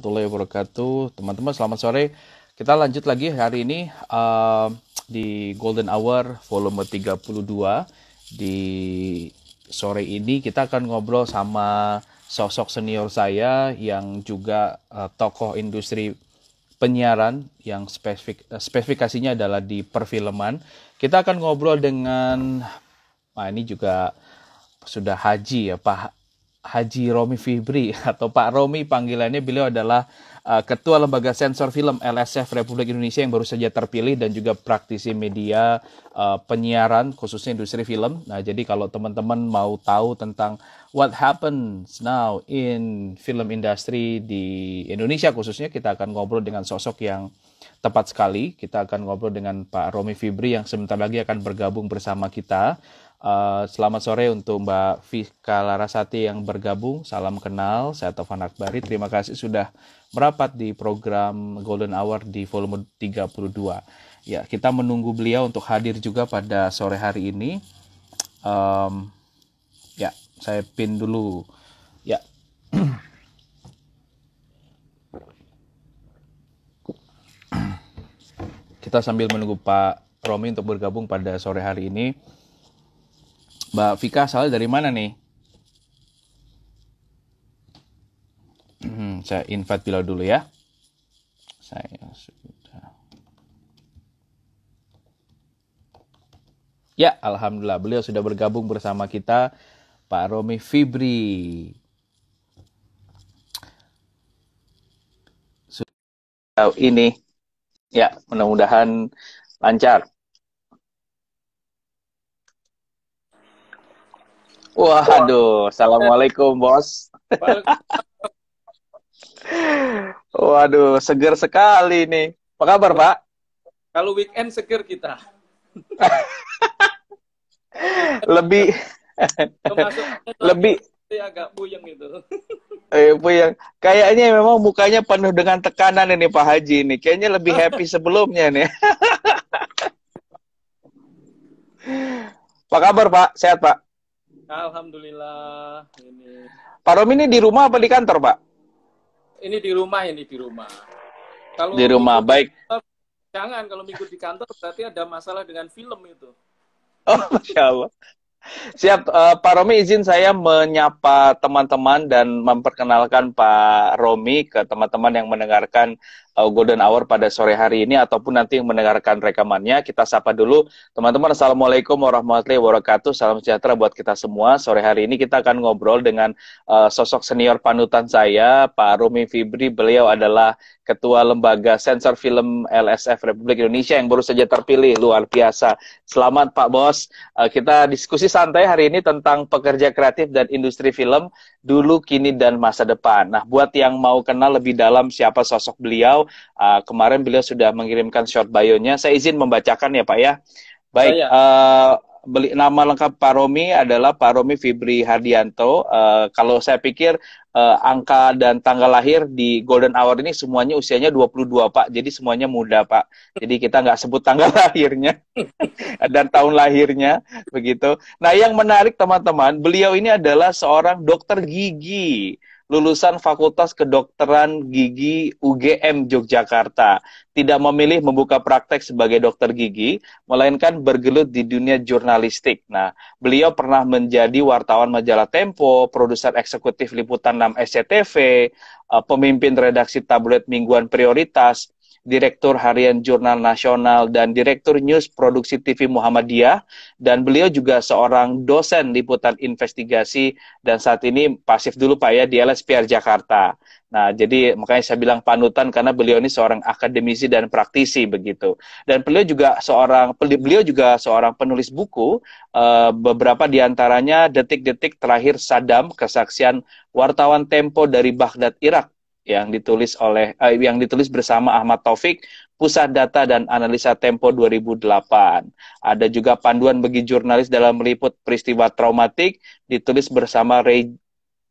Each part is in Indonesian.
warahmatullahi wabarakatuh. Teman-teman, selamat sore. Kita lanjut lagi hari ini di Golden Hour volume 32. Di sore ini kita akan ngobrol sama sosok senior saya yang juga tokoh industri penyiaran yang spesifikasinya adalah di perfilman. Kita akan ngobrol dengan, ini juga sudah haji ya, Pak Haji Romi Fibri atau Pak Romi panggilannya. Beliau adalah Ketua Lembaga Sensor Film LSF Republik Indonesia yang baru saja terpilih dan juga praktisi media penyiaran khususnya industri film. Nah, jadi kalau teman-teman mau tahu tentang what happens now in film industry di Indonesia khususnya, kita akan ngobrol dengan sosok yang tepat sekali. Kita akan ngobrol dengan Pak Romi Fibri yang sebentar lagi akan bergabung bersama kita. Selamat sore untuk Mbak Vika Larasati yang bergabung. Salam kenal, saya Taufan Akbari. Terima kasih sudah merapat di program Golden Hour di volume 32. Ya, kita menunggu beliau untuk hadir juga pada sore hari ini. Ya, saya pin dulu. Ya. Kita sambil menunggu Pak Romi untuk bergabung pada sore hari ini. Mbak Vika, asalnya dari mana nih? Saya invite beliau dulu ya. Saya sudah. Ya, alhamdulillah beliau sudah bergabung bersama kita, Pak Romi Fibri. Ini, ya, mudah-mudahan lancar. Waduh, assalamualaikum bos. Waduh, seger sekali nih. Apa kabar Pak? Kalau weekend seger kita. Lebih lebih agak puyeng itu. Puyeng. Kayaknya memang mukanya penuh dengan tekanan ini Pak Haji ini. Kayaknya lebih happy sebelumnya nih. Apa kabar Pak? Sehat Pak? Alhamdulillah. Ini. Pak Romi ini di rumah apa di kantor Pak? Ini di rumah. Kalau di rumah, baik. Jangan, kalau minggu di kantor berarti ada masalah dengan film itu. Oh, Masya Allah. Siap, Pak Romi, izin saya menyapa teman-teman dan memperkenalkan Pak Romi ke teman-teman yang mendengarkan Golden Hour pada sore hari ini ataupun nanti yang mendengarkan rekamannya. Kita sapa dulu teman-teman. Assalamualaikum warahmatullahi wabarakatuh. Salam sejahtera buat kita semua. Sore hari ini kita akan ngobrol dengan sosok senior panutan saya, Pak Romi Fibri. Beliau adalah Ketua Lembaga Sensor Film LSF Republik Indonesia yang baru saja terpilih. Luar biasa. Selamat Pak Bos. Kita diskusi santai hari ini tentang pekerja kreatif dan industri film dulu, kini, dan masa depan. Nah, buat yang mau kenal lebih dalam siapa sosok beliau, kemarin beliau sudah mengirimkan short bio-nya. Saya izin membacakan ya Pak ya. Baik, nama lengkap Pak Romi adalah Pak Romi Fibri Hardianto. Kalau saya pikir angka dan tanggal lahir di Golden Hour ini semuanya usianya 22 Pak. Jadi semuanya muda Pak. Jadi kita nggak sebut tanggal lahirnya dan tahun lahirnya begitu. Nah, yang menarik teman-teman, beliau ini adalah seorang dokter gigi, lulusan Fakultas Kedokteran Gigi UGM Yogyakarta. Tidak memilih membuka praktek sebagai dokter gigi, melainkan bergelut di dunia jurnalistik. Nah, beliau pernah menjadi wartawan majalah Tempo, produser eksekutif liputan 6 SCTV, pemimpin redaksi tabloid mingguan Prioritas, Direktur Harian Jurnal Nasional, dan Direktur News Produksi TV Muhammadiyah. Dan beliau juga seorang dosen liputan investigasi dan saat ini pasif dulu Pak ya di LSPR Jakarta. Nah, jadi makanya saya bilang panutan karena beliau ini seorang akademisi dan praktisi begitu. Dan beliau juga seorang penulis buku, beberapa diantaranya Detik-detik Terakhir Saddam, kesaksian wartawan Tempo dari Baghdad, Irak, yang ditulis bersama Ahmad Taufik, Pusat Data dan Analisa Tempo 2008. Ada juga panduan bagi jurnalis dalam meliput peristiwa traumatik, ditulis bersama Ray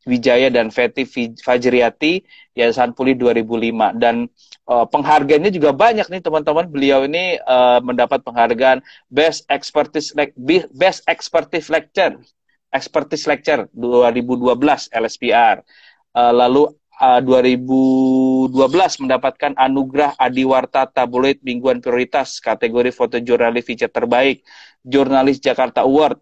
Wijaya dan Feti Fajriati, Yayasan Pulih 2005. Dan penghargaannya juga banyak nih teman-teman. Beliau ini mendapat penghargaan Best Expertise Lecture 2012 LSPR. Lalu 2012 mendapatkan anugerah Adiwarta Tabloid Mingguan Prioritas kategori fotojurnalis feature terbaik, Jurnalis Jakarta Award,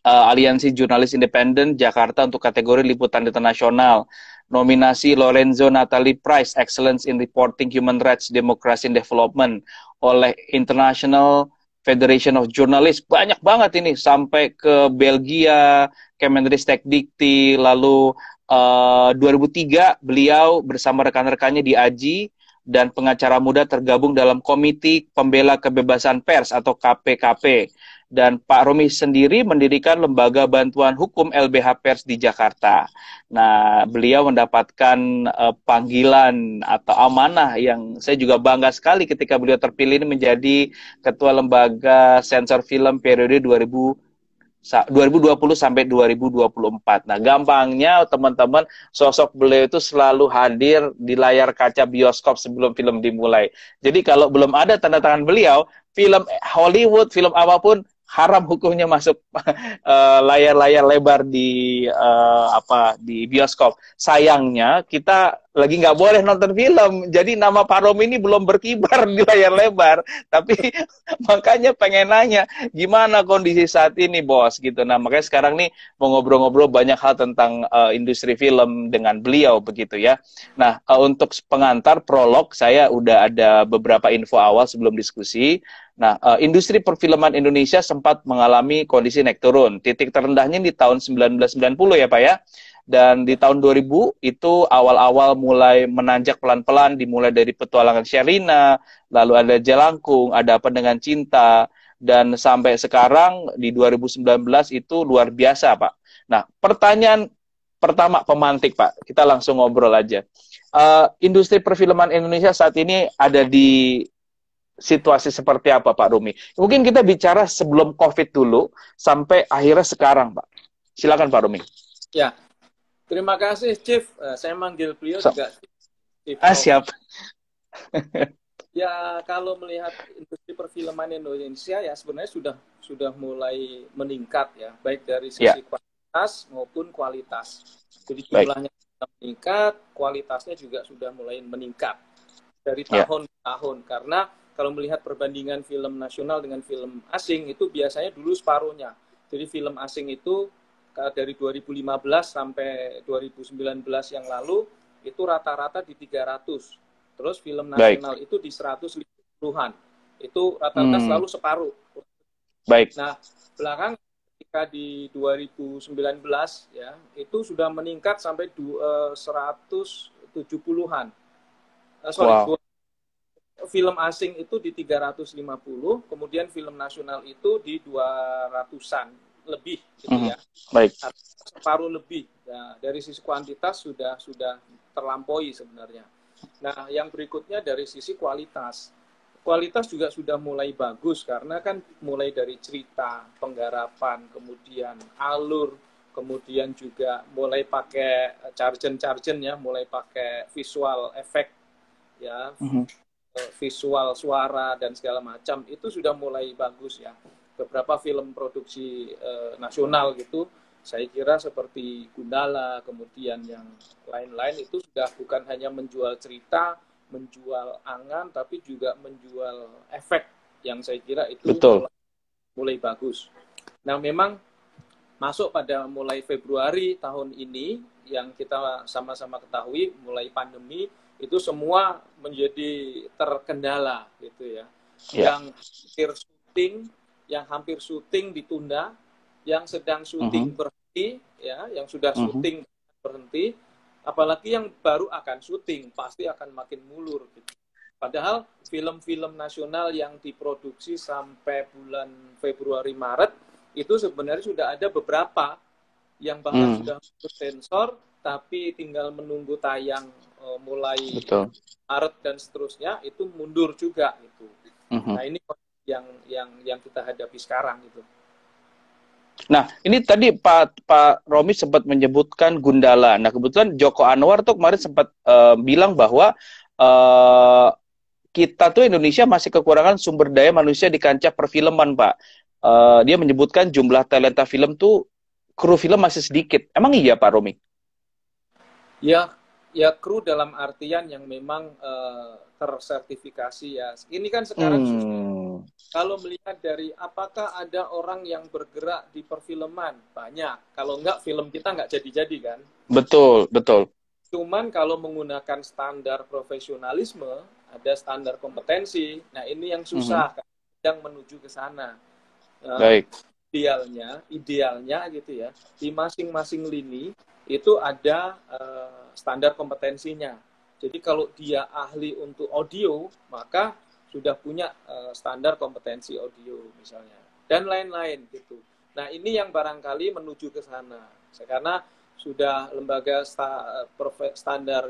Aliansi Jurnalis Independen Jakarta untuk kategori liputan internasional, nominasi Lorenzo Natali Prize Excellence in Reporting Human Rights Democracy and Development oleh International Federation of Journalists. Banyak banget ini, sampai ke Belgia, Kemenristek Dikti, lalu 2003 beliau bersama rekan-rekannya di AJI dan pengacara muda tergabung dalam Komite Pembela Kebebasan Pers atau KPKP. Dan Pak Romi sendiri mendirikan Lembaga Bantuan Hukum LBH Pers di Jakarta. Nah, beliau mendapatkan panggilan atau amanah yang saya juga bangga sekali ketika beliau terpilih ini menjadi Ketua Lembaga Sensor Film periode 2020 sampai 2024. Nah, gampangnya teman-teman, sosok beliau itu selalu hadir di layar kaca bioskop sebelum film dimulai. Jadi kalau belum ada tanda tangan beliau, film Hollywood, film apapun haram hukumnya masuk layar-layar lebar di di bioskop. Sayangnya kita lagi nggak boleh nonton film, jadi nama Pak Romi ini belum berkibar di layar lebar. Tapi makanya pengen nanya, gimana kondisi saat ini, Bos? Gitu. Nah, makanya sekarang nih mau ngobrol-ngobrol banyak hal tentang industri film dengan beliau begitu ya. Nah, untuk pengantar prolog saya udah ada beberapa info awal sebelum diskusi. Nah, industri perfilman Indonesia sempat mengalami kondisi naik turun. Titik terendahnya di tahun 1990 ya, Pak ya. Dan di tahun 2000 itu awal-awal mulai menanjak pelan-pelan, dimulai dari Petualangan Sherina, lalu ada Jelangkung, ada Apa Dengan Cinta, dan sampai sekarang di 2019 itu luar biasa, Pak. Nah, pertanyaan pertama pemantik, Pak. Kita langsung ngobrol aja. Industri perfilman Indonesia saat ini ada di situasi seperti apa, Pak Rumi? Mungkin kita bicara sebelum COVID dulu sampai akhirnya sekarang, Pak. Silakan, Pak Rumi. Ya, terima kasih, Chief. Saya manggil beliau juga Chief. Siap. Ya, kalau melihat industri perfilman Indonesia ya sebenarnya sudah mulai meningkat ya, baik dari sisi kuantitas maupun kualitas. Jadi jumlahnya sudah meningkat, kualitasnya juga sudah mulai meningkat dari tahun ke tahun. Karena kalau melihat perbandingan film nasional dengan film asing itu biasanya dulu separuhnya. Jadi film asing itu dari 2015 sampai 2019 yang lalu itu rata-rata di 300. Terus film nasional itu di 150-an. Itu rata-rata selalu separuh. Baik. Nah, belakang ketika di 2019 ya, itu sudah meningkat sampai 170-an. Film asing itu di 350, kemudian film nasional itu di 200-an lebih gitu ya. Baik. Separuh lebih. Nah, dari sisi kuantitas sudah terlampaui sebenarnya. Nah, yang berikutnya dari sisi kualitas. Kualitas juga sudah mulai bagus karena kan mulai dari cerita, penggarapan, kemudian alur, kemudian juga mulai pakai chargen ya, mulai pakai visual effect ya. Visual, suara, dan segala macam itu sudah mulai bagus ya. Beberapa film produksi nasional gitu, saya kira seperti Gundala, kemudian yang lain-lain itu sudah bukan hanya menjual cerita, menjual angan, tapi juga menjual efek yang saya kira itu mulai bagus. Nah, memang masuk pada mulai Februari tahun ini yang kita sama-sama ketahui mulai pandemi itu semua menjadi terkendala gitu ya. Yang hampir syuting ditunda, yang sedang syuting berhenti ya, yang sudah syuting berhenti, apalagi yang baru akan syuting pasti akan makin mulur gitu. Padahal film-film nasional yang diproduksi sampai bulan Februari Maret itu sebenarnya sudah ada beberapa yang bahkan sudah sensor tapi tinggal menunggu tayang mulai Maret dan seterusnya itu mundur juga itu. Nah, ini yang kita hadapi sekarang gitu. Nah, ini tadi Pak Romi sempat menyebutkan Gundala. Nah, kebetulan Joko Anwar tuh kemarin sempat bilang bahwa kita tuh Indonesia masih kekurangan sumber daya manusia di kancah perfilman, Pak. Dia menyebutkan jumlah talenta film tuh kru film masih sedikit. Emang iya, Pak Romi? Ya, Ya kru dalam artian yang memang tersertifikasi ya. Ini kan sekarang kalau melihat dari apakah ada orang yang bergerak di perfilman, banyak. Kalau enggak, film kita enggak jadi-jadi kan. Betul, betul. Cuman kalau menggunakan standar profesionalisme, ada standar kompetensi. Nah ini yang susah, yang menuju ke sana. Baik. Idealnya gitu ya, di masing-masing lini itu ada standar kompetensinya. Jadi kalau dia ahli untuk audio, maka sudah punya standar kompetensi audio misalnya, dan lain-lain gitu. Nah ini yang barangkali menuju ke sana, karena sudah lembaga standar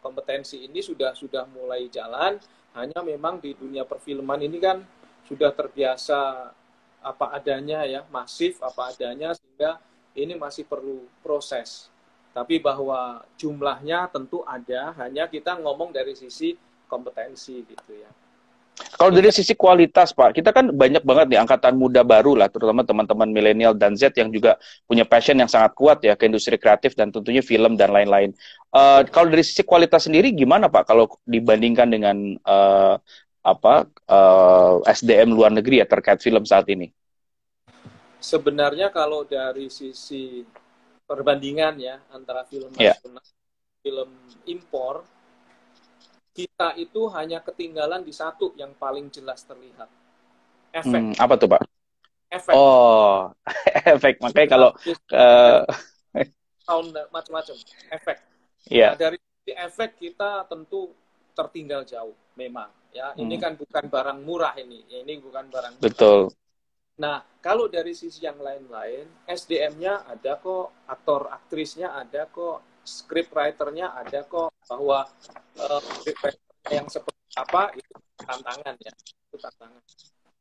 kompetensi ini sudah mulai jalan. Hanya memang di dunia perfilman ini kan sudah terbiasa apa adanya ya, masif apa adanya, sehingga ini masih perlu proses. Tapi bahwa jumlahnya tentu ada, hanya kita ngomong dari sisi kompetensi gitu ya. Kalau dari sisi kualitas, Pak, kita kan banyak banget nih angkatan muda baru lah, terutama teman-teman milenial dan Z yang juga punya passion yang sangat kuat ya ke industri kreatif dan tentunya film dan lain-lain. Kalau dari sisi kualitas sendiri gimana, Pak? Kalau dibandingkan dengan SDM luar negeri ya terkait film saat ini? Sebenarnya kalau dari sisi perbandingan ya antara film nasional, film impor, kita itu hanya ketinggalan di satu yang paling jelas terlihat. Efek. Apa tuh, Pak? Efek. Oh, efek. Makanya kalau tahun macam-macam efek. Yeah. Nah, dari efek kita tentu tertinggal jauh, memang. Ya, ini kan bukan barang murah ini. Ini bukan barang murah. Betul. Nah, kalau dari sisi yang lain-lain, SDM-nya ada kok, aktor aktrisnya ada kok, scriptwriter-nya ada kok, bahwa scriptwriter yang seperti apa itu tantangan ya, itu tantangan.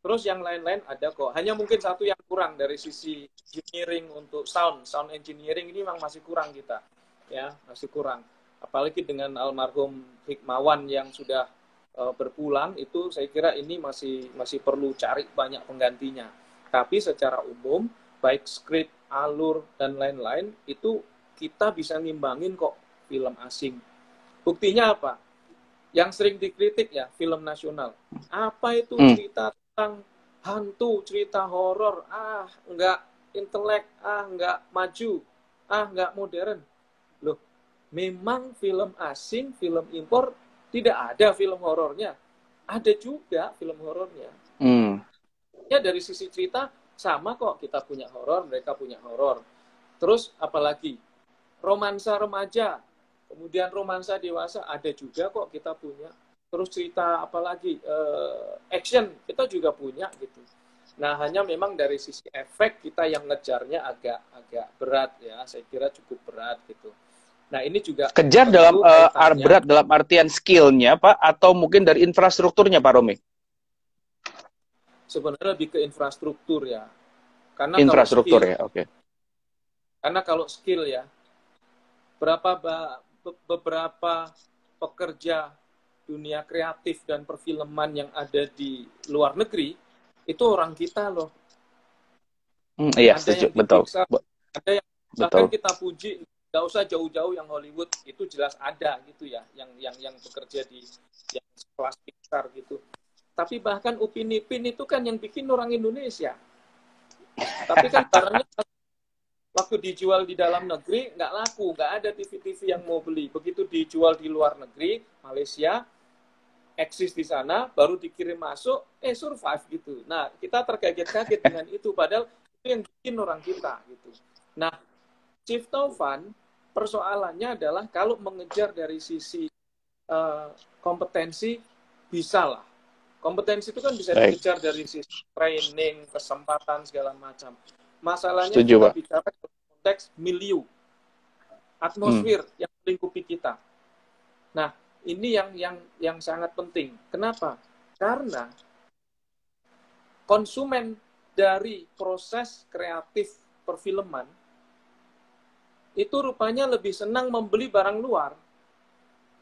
Terus yang lain-lain ada kok. Hanya mungkin satu yang kurang dari sisi engineering untuk sound engineering ini memang masih kurang kita, ya masih kurang. Apalagi dengan almarhum Hikmawan yang sudah berpulang, itu saya kira ini masih perlu cari banyak penggantinya. Tapi secara umum, baik skrip, alur, dan lain-lain, itu kita bisa ngimbangin kok film asing. Buktinya apa? Yang sering dikritik ya, film nasional. Apa itu cerita tentang hantu, cerita horor, nggak intelek, nggak maju, nggak modern. Loh, memang film asing, film impor, tidak ada film horornya. Ada juga film horornya. Ya dari sisi cerita sama kok, kita punya horor, mereka punya horor. Terus apalagi romansa remaja, kemudian romansa dewasa ada juga kok kita punya. Terus cerita apalagi action kita juga punya gitu. Nah hanya memang dari sisi efek kita yang ngejarnya agak berat ya, saya kira cukup berat gitu. Nah ini juga kejar dalam berat dalam artian skillnya Pak, atau mungkin dari infrastrukturnya Pak Romi? Sebenarnya lebih ke infrastruktur ya. Karena infrastruktur ya, oke. Karena kalau skill ya, beberapa pekerja dunia kreatif dan perfilman yang ada di luar negeri itu orang kita loh. Iya, setuju, betul. Ada yang bahkan kita puji, nggak usah jauh-jauh yang Hollywood, itu jelas ada gitu ya, yang bekerja di yang kelas besar gitu. Tapi bahkan Upin Ipin itu kan yang bikin orang Indonesia. Tapi kan barangnya waktu dijual di dalam negeri nggak laku, nggak ada TV-TV yang mau beli. Begitu dijual di luar negeri, Malaysia, eksis di sana, baru dikirim masuk, survive gitu. Nah, kita terkaget-kaget dengan itu, padahal itu yang bikin orang kita gitu. Nah, Chief Taufan, persoalannya adalah kalau mengejar dari sisi kompetensi, bisa lah. Kompetensi itu kan bisa dikejar dari sisi training, kesempatan, segala macam. Masalahnya kita bicara konteks milieu, atmosfer yang melingkupi kita. Nah, ini yang sangat penting. Kenapa? Karena konsumen dari proses kreatif perfilman itu rupanya lebih senang membeli barang luar.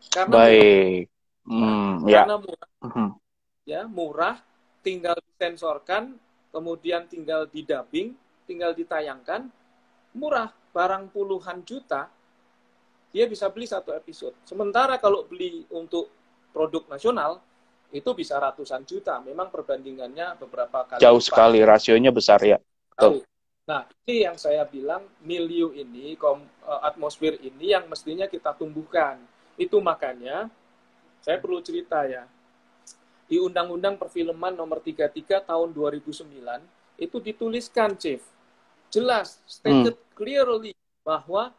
Karena karena murah. Ya, murah, tinggal disensorkan, kemudian tinggal didubbing, tinggal ditayangkan, murah, barang puluhan juta, dia bisa beli 1 episode. Sementara kalau beli untuk produk nasional, itu bisa ratusan juta. Memang perbandingannya beberapa kali Jauh lipat. sekali, rasionya besar ya. Betul. Nah, ini yang saya bilang, milieu ini, atmosfer ini yang mestinya kita tumbuhkan. Itu makanya, saya perlu cerita ya, di Undang-Undang Perfilman nomor 33 tahun 2009, itu dituliskan, Chief, jelas, stated clearly, bahwa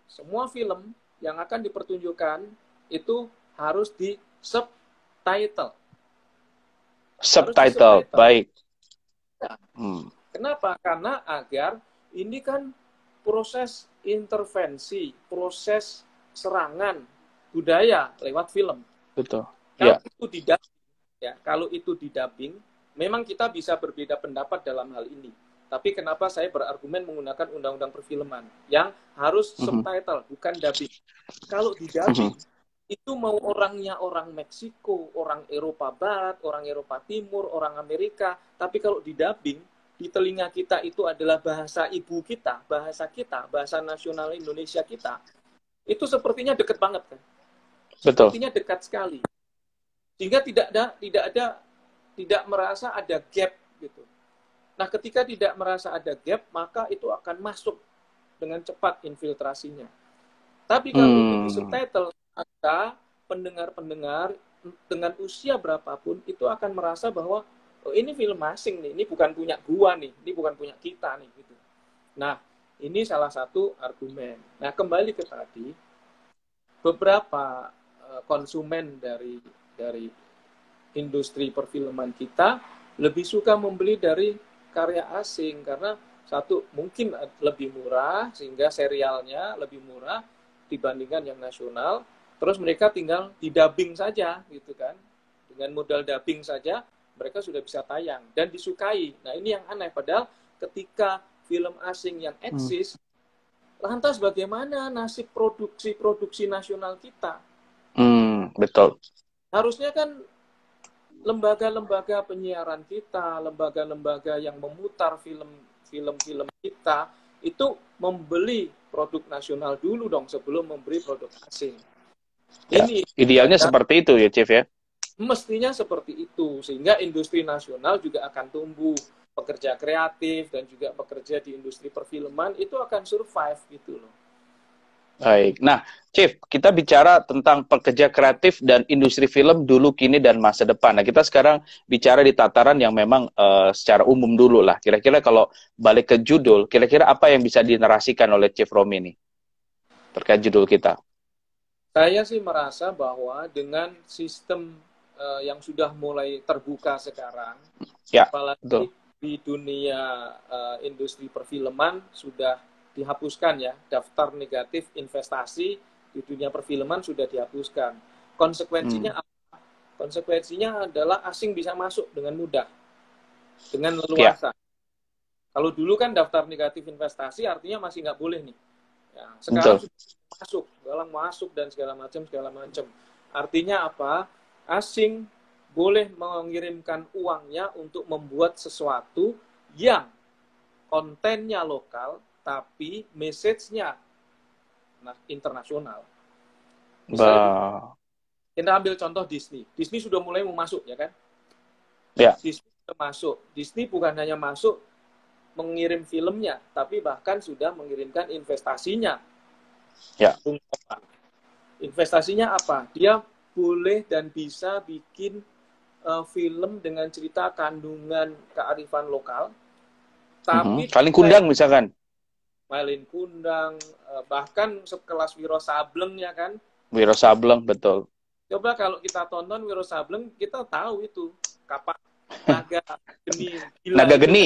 semua film yang akan dipertunjukkan itu harus di subtitle. Subtitle, baik. Ya. Kenapa? Karena agar ini kan proses intervensi, proses serangan budaya lewat film. Betul. Kalau itu didubbing, ya, kalau itu didubbing, memang kita bisa berbeda pendapat dalam hal ini. Tapi kenapa saya berargumen menggunakan undang-undang perfilman yang harus subtitle, bukan dubbing. Kalau didubbing, itu mau orangnya orang Meksiko, orang Eropa Barat, orang Eropa Timur, orang Amerika, tapi kalau didubbing, di telinga kita itu adalah bahasa ibu kita, bahasa nasional Indonesia kita, itu sepertinya dekat banget kan? Betul. Sepertinya dekat sekali. Sehingga tidak merasa ada gap gitu. Nah, ketika tidak merasa ada gap, maka itu akan masuk dengan cepat infiltrasinya. Tapi kalau itu di subtitle, maka pendengar-pendengar dengan usia berapapun itu akan merasa bahwa oh, ini film asing nih, ini bukan punya gua nih, ini bukan punya kita nih gitu. Nah, ini salah satu argumen. Nah, kembali ke tadi, beberapa konsumen dari industri perfilman kita lebih suka membeli dari karya asing karena satu mungkin lebih murah sehingga serialnya lebih murah dibandingkan yang nasional. Terus mereka tinggal didubbing saja gitu kan. Dengan modal dubbing saja mereka sudah bisa tayang dan disukai. Nah, ini yang aneh padahal ketika film asing yang eksis lantas bagaimana nasib produksi nasional kita? Betul. Harusnya kan lembaga-lembaga penyiaran kita, lembaga-lembaga yang memutar film-film kita itu membeli produk nasional dulu dong sebelum membeli produk asing. Ya, ini idealnya seperti itu ya, Chief ya. Mestinya seperti itu sehingga industri nasional juga akan tumbuh, pekerja kreatif dan juga pekerja di industri perfilman itu akan survive gitu loh. Baik. Nah, Chief, kita bicara tentang pekerja kreatif dan industri film dulu, kini, dan masa depan. Nah, kita sekarang bicara di tataran yang memang secara umum dulu lah. Kira-kira kalau balik ke judul, kira-kira apa yang bisa dinarasikan oleh Chief Romi ini terkait judul kita? Saya sih merasa bahwa dengan sistem yang sudah mulai terbuka sekarang, ya, apalagi betul. Di dunia industri perfilman sudah dihapuskan ya, daftar negatif investasi di dunia perfilman sudah dihapuskan. Konsekuensinya apa? Konsekuensinya adalah asing bisa masuk dengan mudah, dengan leluasa. Kalau dulu kan daftar negatif investasi artinya masih nggak boleh nih. Ya, sekarang sudah masuk dan segala macam. Artinya apa? Asing boleh mengirimkan uangnya untuk membuat sesuatu yang kontennya lokal, tapi message-nya internasional. Misalnya, kita ambil contoh Disney. Disney sudah mulai mau masuk, ya kan? Ya. Disney sudah masuk. Disney bukan hanya masuk mengirim filmnya, tapi bahkan sudah mengirimkan investasinya. Ya. Investasinya apa? Dia boleh dan bisa bikin film dengan cerita kandungan kearifan lokal, tapi Paling Kundang misalkan. Malin Kundang, bahkan sekelas Wiro Sableng ya kan? Wiro Sableng, betul. Coba kalau kita tonton Wiro Sableng, kita tahu itu kapak naga geni. Naga geni.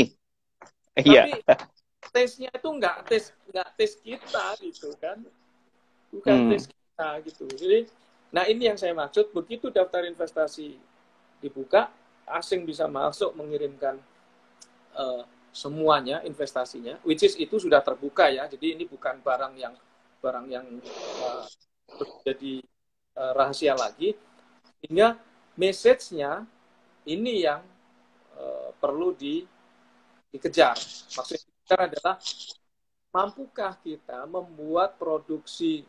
Iya. Tapi tesnya itu nggak tes kita gitu kan? Bukan tes kita gitu. Jadi, nah ini yang saya maksud, begitu daftar investasi dibuka, asing bisa masuk mengirimkan semuanya investasinya, which is itu sudah terbuka ya, jadi ini bukan barang yang jadi rahasia lagi, sehingga message-nya ini yang perlu dikejar. Maksudnya adalah mampukah kita membuat produksi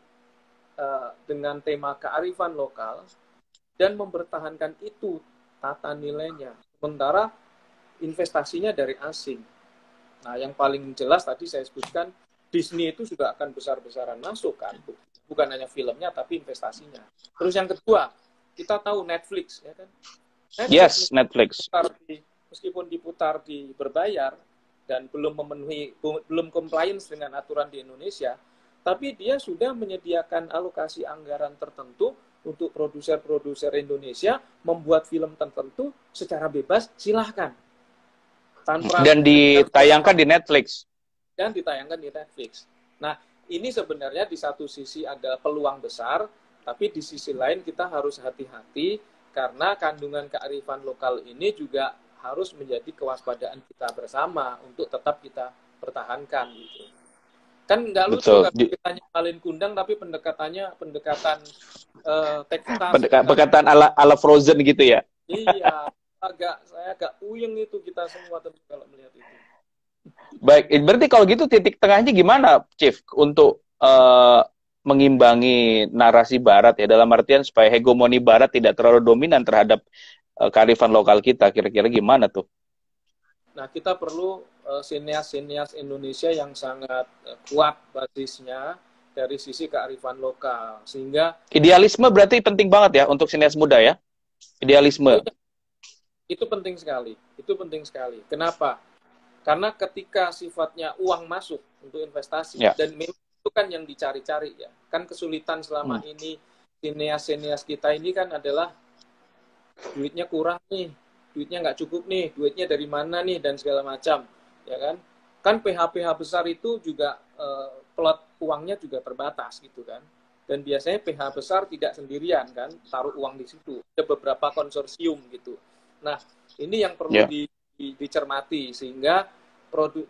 dengan tema kearifan lokal dan mempertahankan itu tata nilainya. Sementara investasinya dari asing. Nah, yang paling jelas tadi saya sebutkan, Disney itu sudah akan besar-besaran masuk kan. Bukan hanya filmnya, tapi investasinya. Terus yang kedua, kita tahu Netflix, ya kan? Netflix. Meskipun diputar di berbayar dan belum compliance dengan aturan di Indonesia, tapi dia sudah menyediakan alokasi anggaran tertentu untuk produser-produser Indonesia membuat film tertentu secara bebas, silahkan. Dan ditayangkan di Netflix. Nah, ini sebenarnya di satu sisi ada peluang besar, tapi di sisi lain kita harus hati-hati karena kandungan kearifan lokal ini juga harus menjadi kewaspadaan kita bersama untuk tetap kita pertahankan gitu. Kan nggak lucu kalau kita nyalin kundang tapi pendekatan teknis. Pendekatan ala Frozen gitu ya. Iya, saya agak puyeng itu kita semua tentu kalau melihat itu. Baik, berarti kalau gitu titik tengahnya gimana, Chief, untuk mengimbangi narasi Barat ya, dalam artian supaya hegemoni Barat tidak terlalu dominan terhadap kearifan lokal kita, kira-kira gimana tuh? Nah, kita perlu sinias-sinias Indonesia yang sangat kuat basisnya dari sisi kearifan lokal, sehingga idealisme berarti penting banget ya untuk sinias muda ya, idealisme. Itu penting sekali, Kenapa? Karena ketika sifatnya uang masuk untuk investasi, dan memang itu kan yang dicari-cari ya, kan kesulitan selama ini sinias-sinias kita ini kan adalah duitnya kurang nih, duitnya nggak cukup nih, duitnya dari mana nih, dan segala macam, ya kan? Kan PH-PH besar itu juga plot uangnya juga terbatas gitu kan. Dan biasanya PH besar tidak sendirian kan, taruh uang di situ. Ada beberapa konsorsium gitu. Nah, ini yang perlu dicermati, sehingga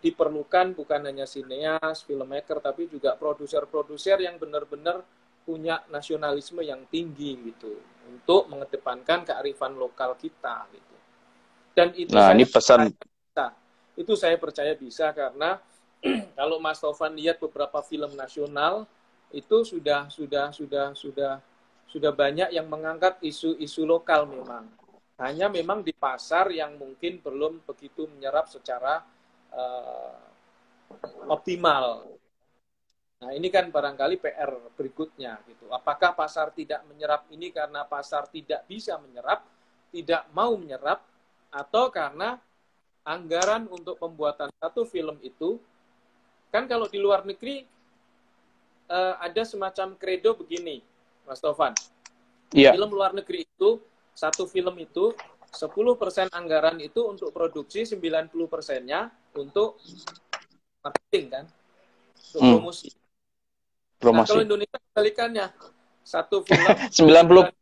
diperlukan bukan hanya sineas, filmmaker, tapi juga produser-produser yang benar-benar punya nasionalisme yang tinggi gitu untuk mengedepankan kearifan lokal kita gitu. Dan itu saya percaya bisa karena kalau Mas Taufan lihat beberapa film nasional itu sudah banyak yang mengangkat isu-isu lokal memang. Hanya memang di pasar yang mungkin belum begitu menyerap secara optimal. Nah, ini kan barangkali PR berikutnya gitu. Apakah pasar tidak menyerap ini karena pasar tidak bisa menyerap, tidak mau menyerap, atau karena anggaran untuk pembuatan satu film itu, kan kalau di luar negeri ada semacam kredo begini, Mas Taufan. Film luar negeri itu, satu film itu 10% anggaran itu untuk produksi, 90%-nya untuk marketing kan, untuk promosi. Nah, kalau Indonesia kebalikannya, satu film 90%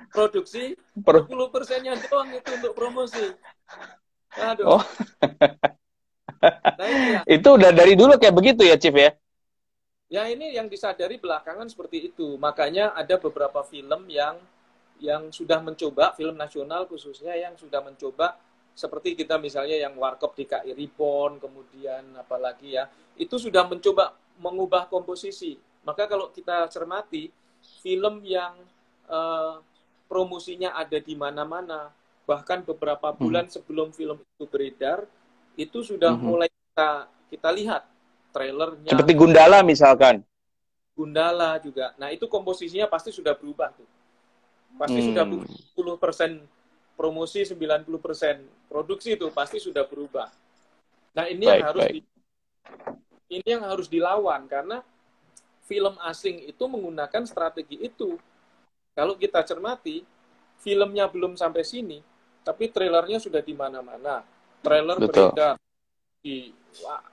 produksi, 10%-nya doang itu untuk promosi. Aduh. Nah, ini ya. Itu udah dari dulu kayak begitu ya, Chief ya? Ya, ini yang disadari belakangan seperti itu. Makanya ada beberapa film yang sudah mencoba, film nasional khususnya yang sudah mencoba, seperti kita misalnya yang Warkop DKI Reborn, kemudian apalagi ya, itu sudah mencoba mengubah komposisi. Maka kalau kita cermati, film yang promosinya ada di mana-mana, bahkan beberapa bulan sebelum film itu beredar, itu sudah mulai kita lihat trailernya. Seperti Gundala misalkan. Gundala juga. Nah, itu komposisinya pasti sudah berubah tuh. Pasti sudah 10% promosi, 90% produksi itu pasti sudah berubah. Nah, ini yang harus dilawan karena film asing itu menggunakan strategi itu. Kalau kita cermati, filmnya belum sampai sini, tapi trailernya sudah di mana-mana. Trailer beredar di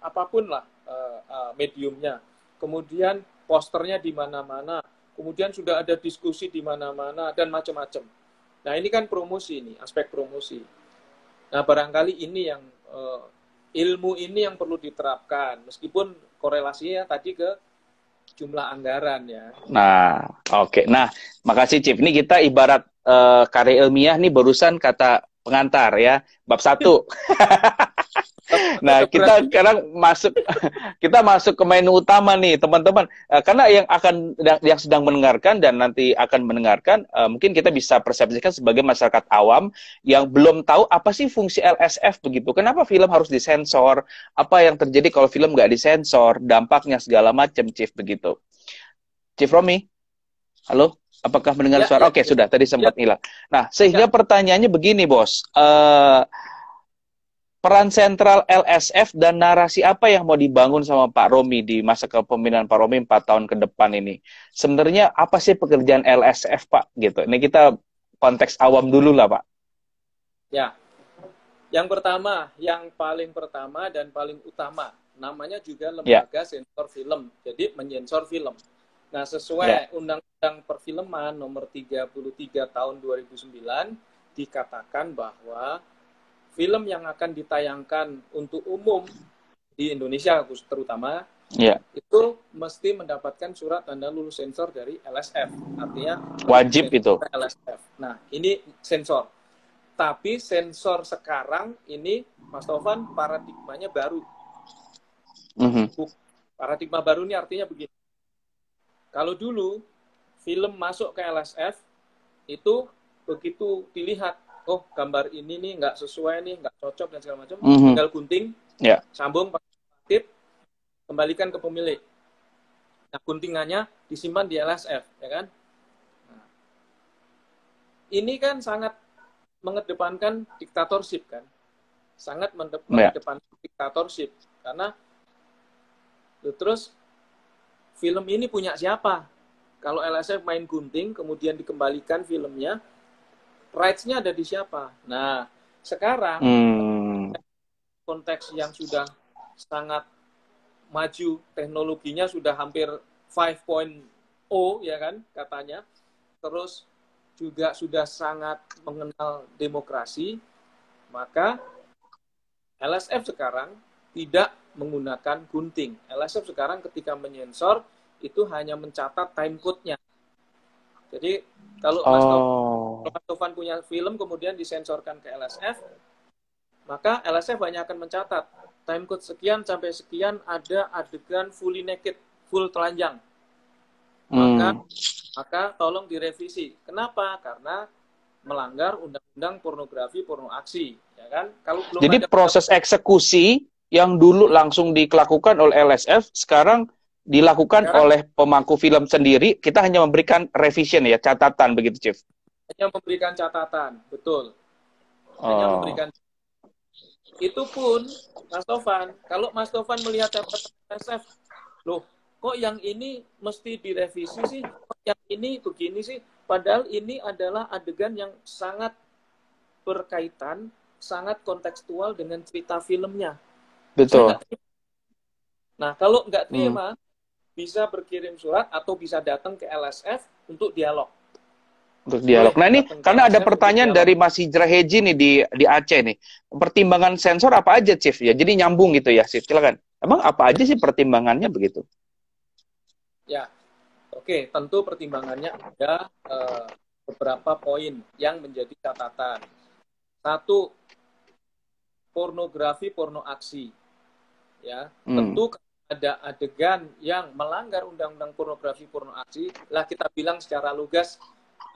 apapun lah mediumnya. Kemudian posternya di mana-mana. Kemudian sudah ada diskusi di mana-mana dan macam-macam. Nah, ini kan promosi ini, aspek promosi. Nah, barangkali ini yang ilmu ini yang perlu diterapkan, meskipun korelasinya tadi ke jumlah anggaran ya. Nah, oke. Nah, makasih Chief. Ini kita ibarat karya ilmiah nih barusan kata pengantar ya, bab 1. Nah, kita sekarang masuk kita masuk ke menu utama nih, teman-teman. Karena yang sedang mendengarkan dan nanti akan mendengarkan, mungkin kita bisa persepsikan sebagai masyarakat awam yang belum tahu apa sih fungsi LSF begitu. Kenapa film harus disensor? Apa yang terjadi kalau film nggak disensor? Dampaknya segala macam, Chief begitu. Chief Romi, halo? Apakah mendengar suara? Oke, sudah. Tadi sempat hilang. Nah, sehingga pertanyaannya begini, Bos. Peran sentral LSF dan narasi apa yang mau dibangun sama Pak Romi di masa kepemimpinan Pak Romi 4 tahun ke depan ini? Sebenarnya apa sih pekerjaan LSF, Pak? Gitu. Ini kita konteks awam dulu lah, Pak. Ya, yang pertama, yang paling pertama dan paling utama, namanya juga lembaga sensor film. Jadi menyensor film. Nah, sesuai Undang-Undang Perfilman nomor 33 tahun 2009 dikatakan bahwa film yang akan ditayangkan untuk umum di Indonesia terutama itu mesti mendapatkan surat tanda lulus sensor dari LSF. Artinya wajib itu. LSF. Nah, ini sensor. Tapi sensor sekarang ini, Mas Taufan, paradigmanya baru. Paradigma baru ini artinya begini. Kalau dulu film masuk ke LSF itu begitu dilihat, oh gambar ini nih nggak sesuai nih, nggak cocok dan segala macam, tinggal gunting, sambung pakai tip, kembalikan ke pemilik. Nah, guntingannya disimpan di LSF, ya kan? Nah, ini kan sangat mengedepankan diktatorship kan, sangat mengedepankan diktatorship karena terus film ini punya siapa? Kalau LSF main gunting, kemudian dikembalikan filmnya, rights-nya ada di siapa? Nah, sekarang konteks yang sudah sangat maju, teknologinya sudah hampir 5.0 ya kan katanya, terus juga sudah sangat mengenal demokrasi, maka LSF sekarang tidak menggunakan gunting. LSF sekarang ketika menyensor itu hanya mencatat time code-nya. Jadi kalau Mas Tovan punya film kemudian disensorkan ke LSF, maka LSF hanya akan mencatat time code sekian sampai sekian ada adegan fully naked, full telanjang. Maka tolong direvisi. Kenapa? Karena melanggar undang-undang pornografi, porno aksi, ya kan? Kalau belum jadi proses eksekusi yang dulu langsung dilakukan oleh LSF, sekarang dilakukan oleh pemangku film sendiri, kita hanya memberikan revision ya, catatan begitu, Chief? Hanya memberikan catatan, betul. Hanya memberikan. Itu pun, Mas Tovan, kalau Mas Tovan melihat catatan LSF, loh, kok yang ini mesti direvisi sih? Kok yang ini begini sih? Padahal ini adalah adegan yang sangat berkaitan, sangat kontekstual dengan cerita filmnya. Betul. Nah, kalau nggak terima, bisa berkirim surat atau bisa datang ke LSF untuk dialog. Untuk dialog. Nah, ini karena ada pertanyaan dari Mas Hijrah Heji nih di Aceh nih. Pertimbangan sensor apa aja, Chief? Ya, jadi nyambung gitu ya, Chief. Silakan. Emang apa aja sih pertimbangannya begitu? Ya, oke. Tentu pertimbangannya ada beberapa poin yang menjadi catatan. Satu, pornografi, porno aksi. Ya, tentu ada adegan yang melanggar undang-undang pornografi, porno aksi, lah kita bilang secara lugas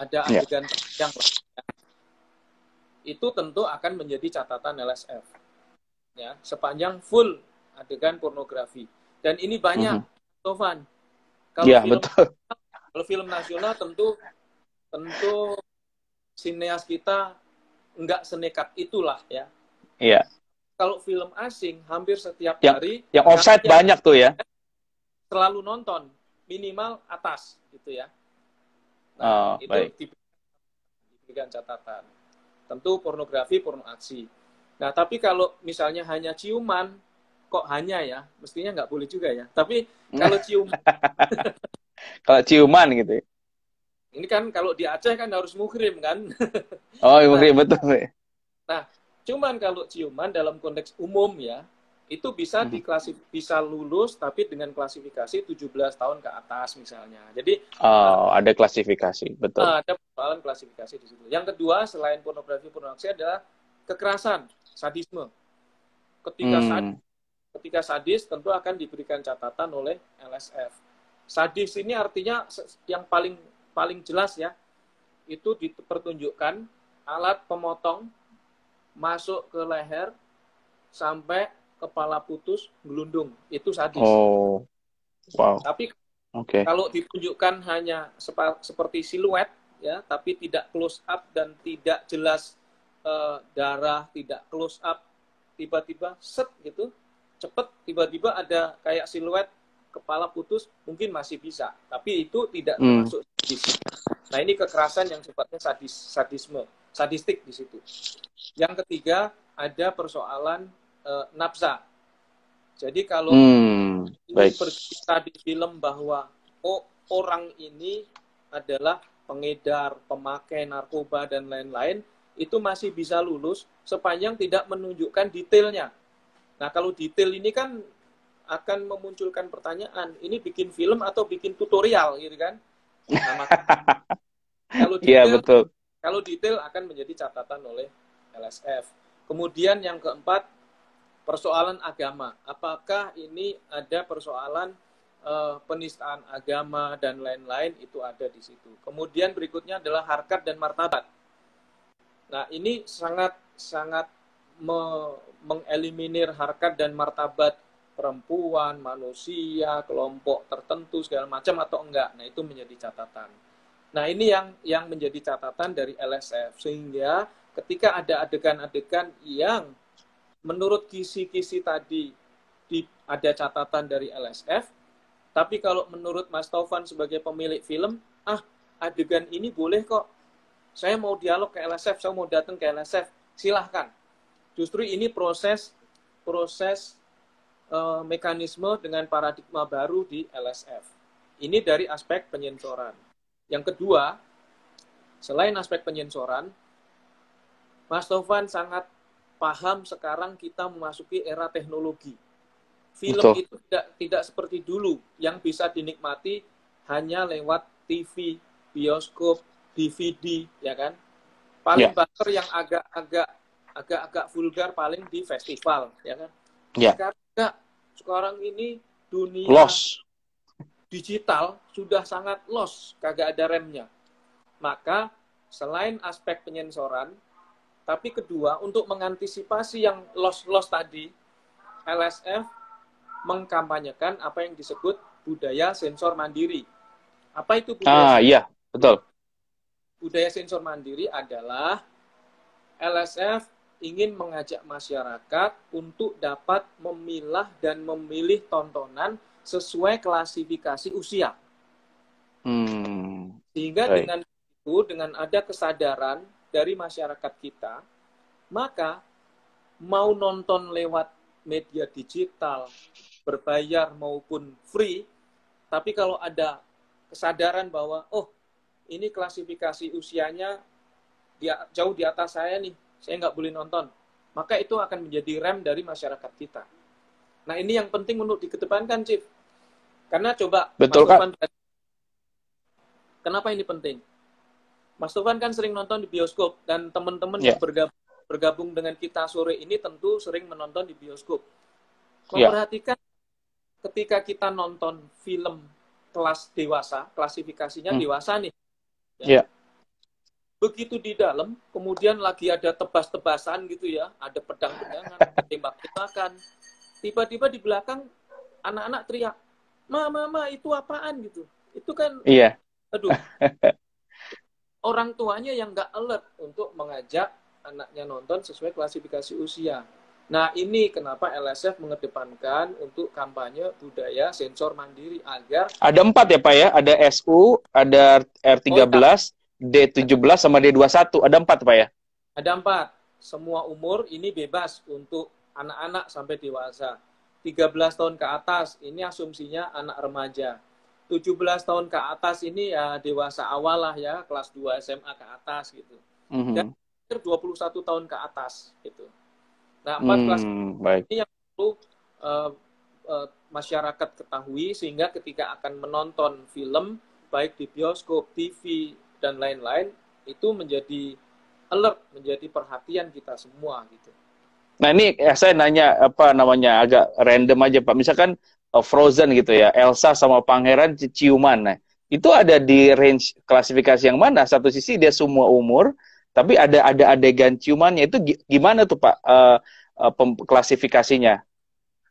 ada adegan yang itu tentu akan menjadi catatan LSF. Ya, sepanjang full adegan pornografi. Dan ini banyak, Tovan. Kalau film nasional tentu sineas kita enggak senekat itulah ya. Iya. Kalau film asing hampir setiap hari yang offside banyak tuh ya. Selalu nonton minimal atas gitu ya. Nah, itu diberikan catatan. Tentu pornografi, porno aksi. Nah, tapi kalau misalnya hanya ciuman, kok hanya ya, mestinya nggak boleh juga ya. Tapi kalau ciuman, kalau ciuman gitu. Ini kan kalau di Aceh kan harus muhrim kan. Oh, muhrim betul. Nah, cuman kalau ciuman dalam konteks umum ya, itu bisa bisa lulus tapi dengan klasifikasi 17 tahun ke atas misalnya. Jadi ada klasifikasi, betul. Ada persoalan klasifikasi di situ. Yang kedua, selain pornografi, pornografi adalah kekerasan, sadisme. Ketika ketika sadis tentu akan diberikan catatan oleh LSF. Sadis ini artinya yang paling jelas ya, itu dipertunjukkan alat pemotong masuk ke leher sampai kepala putus gelundung, itu sadis. Oh, wow. Tapi kalau ditunjukkan hanya seperti siluet ya, tapi tidak close up dan tidak jelas darah, tidak close up, tiba-tiba set gitu, cepet tiba-tiba ada kayak siluet kepala putus, mungkin masih bisa, tapi itu tidak termasuk sadis. Nah, ini kekerasan yang sifatnya sadistik di situ. Yang ketiga, ada persoalan nafsa. Jadi kalau ini bercerita di film bahwa orang ini adalah pengedar, pemakai narkoba dan lain-lain, itu masih bisa lulus sepanjang tidak menunjukkan detailnya. Nah, kalau detail ini kan akan memunculkan pertanyaan, ini bikin film atau bikin tutorial gitu kan? Nah, kalau detail akan menjadi catatan oleh LSF. Kemudian yang keempat, persoalan agama. Apakah ini ada persoalan penistaan agama dan lain-lain, itu ada di situ. Kemudian berikutnya adalah harkat dan martabat. Nah, ini sangat mengeliminir harkat dan martabat perempuan, manusia, kelompok tertentu segala macam atau enggak. Nah, itu menjadi catatan. Nah, ini yang menjadi catatan dari LSF, sehingga ketika ada adegan-adegan yang menurut kisi-kisi tadi ada catatan dari LSF, tapi kalau menurut Mas Taufan sebagai pemilik film, adegan ini boleh kok, saya mau dialog ke LSF, saya mau datang ke LSF, silahkan. Justru ini proses mekanisme dengan paradigma baru di LSF. Ini dari aspek penyensoran. Yang kedua, selain aspek penyensoran, Mas Taufan sangat paham sekarang kita memasuki era teknologi. Film itu tidak seperti dulu yang bisa dinikmati hanya lewat TV, bioskop, DVD, ya kan? Paling banter yang agak vulgar paling di festival, ya kan? Sekarang ini dunia digital sudah sangat lost, kagak ada remnya. Maka selain aspek penyensoran, tapi kedua, untuk mengantisipasi yang loss tadi, LSF mengkampanyekan apa yang disebut budaya sensor mandiri. Apa itu budaya? Iya, betul. Budaya sensor mandiri adalah LSF ingin mengajak masyarakat untuk dapat memilah dan memilih tontonan sesuai klasifikasi usia. Sehingga dengan itu, dengan ada kesadaran dari masyarakat kita, maka mau nonton lewat media digital, berbayar maupun free, tapi kalau ada kesadaran bahwa, ini klasifikasi usianya jauh di atas saya nih, saya nggak boleh nonton, maka itu akan menjadi rem dari masyarakat kita. Nah, ini yang penting untuk dikedepankan, Chief. Karena coba, betul, Mas Taufan, kenapa ini penting? Mas Taufan kan sering nonton di bioskop, dan teman-teman yang bergabung dengan kita sore ini tentu sering menonton di bioskop. Memperhatikan ketika kita nonton film kelas dewasa, klasifikasinya dewasa nih. Begitu di dalam, kemudian lagi ada tebas-tebasan gitu ya, ada pedang-pedangan, tembak-tembakan. Tiba-tiba di belakang anak-anak teriak, "Mama, itu apaan?" gitu. Itu kan, aduh, orang tuanya yang nggak alert untuk mengajak anaknya nonton sesuai klasifikasi usia. Nah, ini kenapa LSF mengedepankan untuk kampanye budaya sensor mandiri agar... Ada 4 ya, Pak ya? Ada SU, ada R13, D17, sama D21. Ada 4, Pak ya? Ada 4. Semua umur ini bebas untuk anak-anak sampai dewasa. 13 tahun ke atas, ini asumsinya anak remaja. 17 tahun ke atas ini ya dewasa awal lah ya, kelas 2 SMA ke atas gitu. Dan 21 tahun ke atas gitu. Nah, 4 kelas ini yang perlu masyarakat ketahui, sehingga ketika akan menonton film, baik di bioskop, TV, dan lain-lain, itu menjadi alert, menjadi perhatian kita semua gitu. Nah ini saya nanya apa namanya agak random aja Pak. Misalkan Frozen gitu ya, Elsa sama Pangeran ciuman. Nah, itu ada di range klasifikasi yang mana? Satu sisi dia semua umur, tapi ada adegan ciumannya itu gimana tuh Pak klasifikasinya?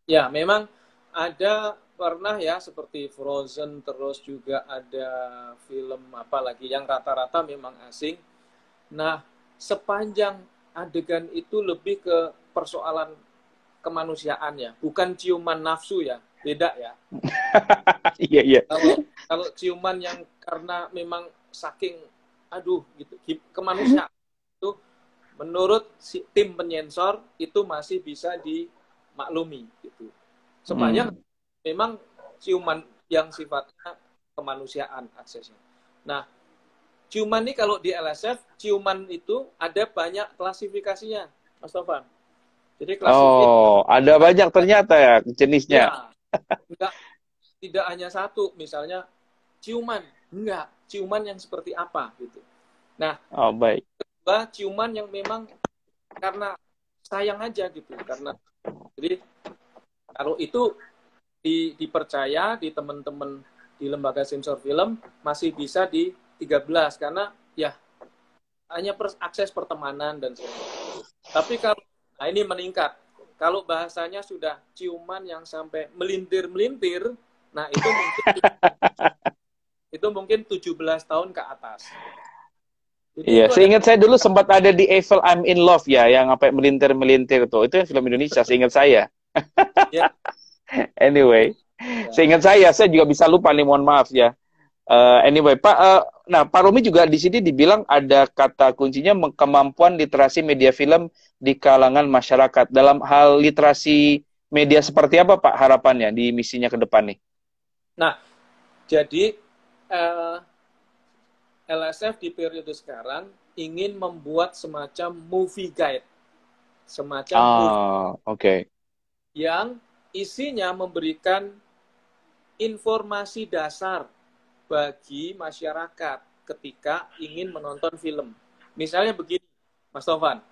Ya, memang ada pernah ya seperti Frozen, terus juga ada film apa lagi yang rata-rata memang asing. Nah, sepanjang adegan itu lebih ke persoalan kemanusiaan ya, bukan ciuman nafsu ya, beda ya. Iya iya. Kalau kalau ciuman yang karena memang saking aduh gitu kemanusiaan itu menurut si tim penyensor itu masih bisa dimaklumi gitu. Sepanjang memang ciuman yang sifatnya kemanusiaan aksesnya. Nah, ciuman ini kalau di LSF, ciuman itu ada banyak klasifikasinya, Mas Tovan. Jadi klasifikasi Oh, ada banyak ternyata ya jenisnya. ya, enggak, tidak hanya satu, misalnya ciuman, enggak, ciuman yang seperti apa gitu. Nah, Oh, baik. kedua, ciuman yang memang karena sayang aja gitu, karena jadi kalau itu dipercaya di teman-teman di lembaga sensor film masih bisa di 13 karena ya hanya akses pertemanan dan sebagainya. Tapi kalau nah ini meningkat. Kalau bahasanya sudah ciuman yang sampai melintir-melintir, nah itu mungkin 17 tahun ke atas. Jadi Iya, itu ada seingat saya dulu sempat ada di Eiffel I'm in Love ya, yang sampai melintir-melintir tuh. Itu film Indonesia, seingat saya. ya, Anyway, ya. seingat saya juga bisa lupa nih, mohon maaf ya. Anyway, Pak, nah Pak Romi juga di sini dibilang ada kata kuncinya kemampuan literasi media film di kalangan masyarakat. Dalam hal literasi media seperti apa Pak harapannya di misinya ke depan nih? Nah, jadi LSF di periode sekarang ingin membuat semacam movie guide, semacam movie Oke. yang isinya memberikan informasi dasar bagi masyarakat ketika ingin menonton film. Misalnya begini, Mas Tovan,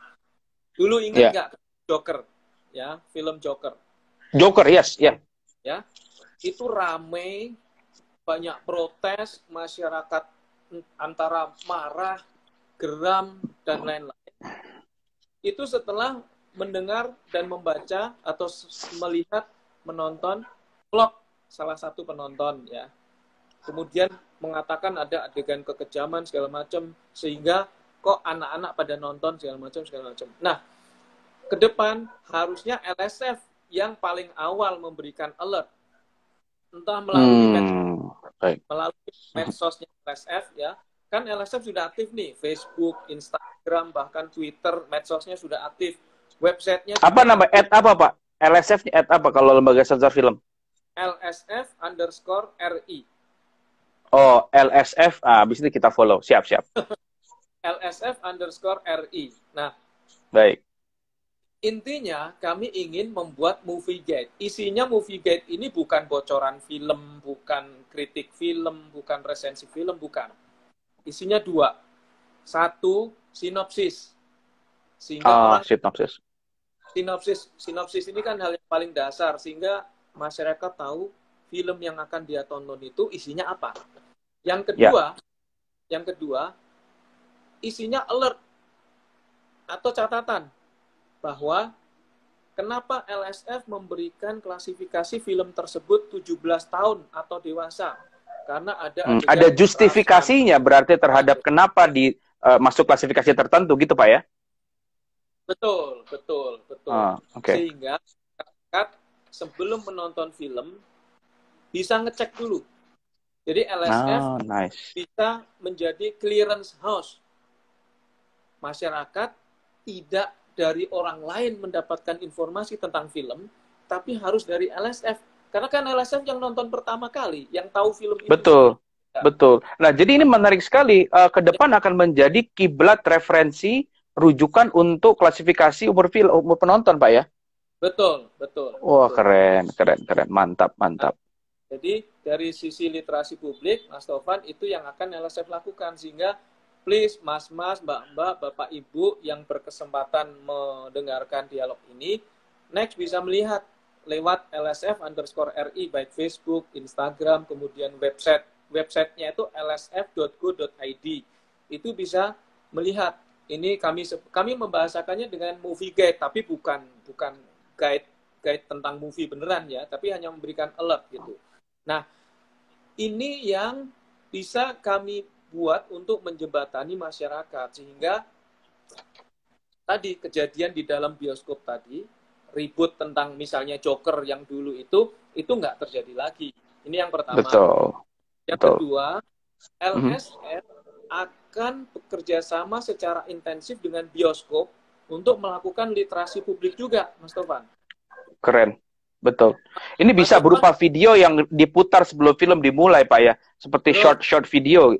dulu ingat Ya. nggak Joker, ya film Joker, Joker, yes, ya. ya itu rame, banyak protes, masyarakat antara marah, geram dan lain-lain. Itu setelah mendengar dan membaca atau melihat menonton vlog salah satu penonton ya. Kemudian mengatakan ada adegan kekejaman segala macam sehingga kok anak-anak pada nonton segala macam. Nah, ke depan harusnya LSF yang paling awal memberikan alert entah melalui medsosnya LSF ya. Kan LSF sudah aktif nih, Facebook, Instagram, bahkan Twitter, medsosnya sudah aktif. Websitenya Apa nama apa Pak? LSF apa kalau lembaga sensor film? LSF_RI. Oh, LSF. Habis itu kita follow. Siap. LSF_RI. Nah, baik. Intinya kami ingin membuat movie guide. Isinya movie guide ini bukan bocoran film, bukan kritik film, bukan resensi film, bukan. Isinya dua. Satu, sinopsis. Sehingga sinopsis ini kan hal yang paling dasar sehingga masyarakat tahu film yang akan dia tonton itu isinya apa. Yang kedua, isinya alert atau catatan bahwa kenapa LSF memberikan klasifikasi film tersebut 17 tahun atau dewasa. Karena ada justifikasinya berarti terhadap kenapa masuk klasifikasi tertentu gitu Pak ya? Betul. Okay. Sehingga masyarakat sebelum menonton film bisa ngecek dulu. Jadi LSF bisa menjadi clearance house. Masyarakat tidak dari orang lain mendapatkan informasi tentang film, tapi harus dari LSF. Karena kan LSF yang nonton pertama kali, yang tahu film itu. Betul. Nah, jadi ini menarik sekali. Ke depan akan menjadi kiblat referensi rujukan untuk klasifikasi umur penonton, Pak ya? Betul. Wah, keren. Mantap. Jadi dari sisi literasi publik, Mas Tovan, itu yang akan LSF lakukan. Sehingga please mas-mas, mbak-mbak, bapak ibu yang berkesempatan mendengarkan dialog ini, next bisa melihat lewat lsf_ri, baik Facebook, Instagram, kemudian websitenya itu lsf.go.id. Itu bisa melihat. Ini kami membahasakannya dengan movie guide, tapi bukan guide tentang movie beneran ya, tapi hanya memberikan alert gitu. Nah, ini yang bisa kami buat untuk menjembatani masyarakat, sehingga tadi kejadian di dalam bioskop tadi, ribut tentang misalnya Joker yang dulu itu nggak terjadi lagi. Ini yang pertama. Betul. Yang Betul. kedua, LSF akan bekerja sama secara intensif dengan bioskop untuk melakukan literasi publik juga, Mas Tovan. Keren. Betul. Ini bisa berupa video yang diputar sebelum film dimulai, Pak ya. Seperti short video.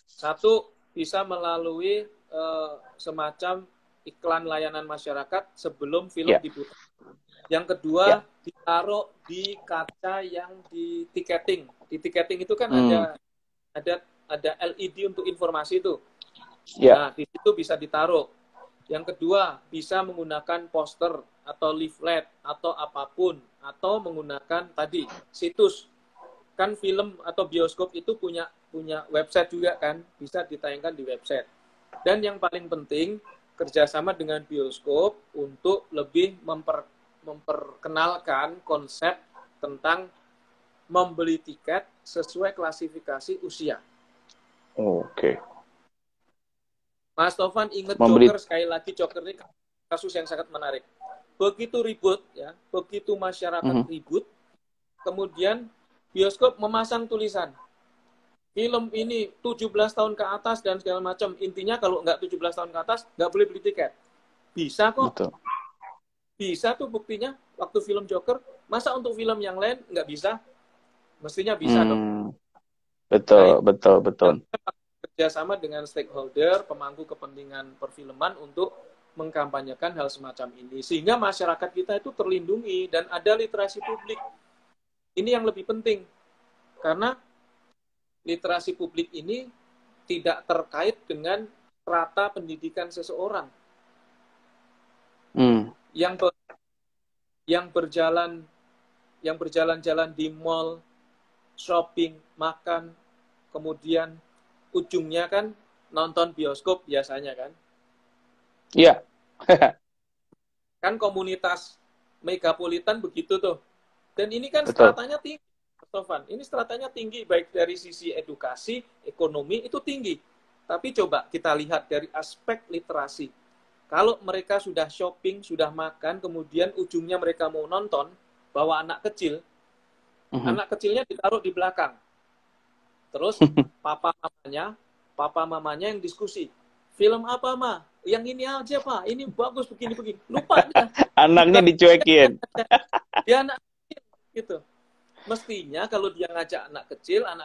Satu, bisa melalui semacam iklan layanan masyarakat sebelum film diputar. Yang kedua, ditaruh di kaca yang di tiketing. Di tiketing itu kan ada LED untuk informasi itu. Nah, di situ bisa ditaruh. Yang kedua, bisa menggunakan poster atau leaflet atau apapun, atau menggunakan tadi situs. Kan film atau bioskop itu punya website juga kan, bisa ditayangkan di website. Dan yang paling penting, kerjasama dengan bioskop untuk lebih memperkenalkan konsep tentang membeli tiket sesuai klasifikasi usia. Oke. Mas Tovan ingat Joker, sekali lagi Joker ini kasus yang sangat menarik. Begitu ribut ya, begitu masyarakat ribut, kemudian bioskop memasang tulisan film ini 17 tahun ke atas dan segala macam. Intinya kalau nggak 17 tahun ke atas nggak boleh beli tiket. Bisa kok. Betul. Bisa tuh buktinya waktu film Joker. Masa untuk film yang lain nggak bisa? Mestinya bisa dong. Betul, nah, betul. Kerjasama dengan stakeholder, pemangku kepentingan perfilman untuk mengkampanyekan hal semacam ini. Sehingga masyarakat kita itu terlindungi dan ada literasi publik. Ini yang lebih penting. Karena literasi publik ini tidak terkait dengan strata pendidikan seseorang. Yang berjalan-jalan di mall, shopping, makan, kemudian ujungnya kan nonton bioskop biasanya kan. Iya. Kan komunitas megapolitan begitu tuh. Dan ini kan stratanya tinggi, Tovan. Ini stratanya tinggi, baik dari sisi edukasi, ekonomi, itu tinggi. Tapi coba kita lihat dari aspek literasi. Kalau mereka sudah shopping, sudah makan, kemudian ujungnya mereka mau nonton, bawa anak kecil, anak kecilnya ditaruh di belakang. Terus papa mamanya yang diskusi. Film apa, Ma? Yang ini aja, Pak. Ini bagus begini-begini. Lupa dia. Anaknya dicuekin. Dia anak kecil gitu. Mestinya kalau dia ngajak anak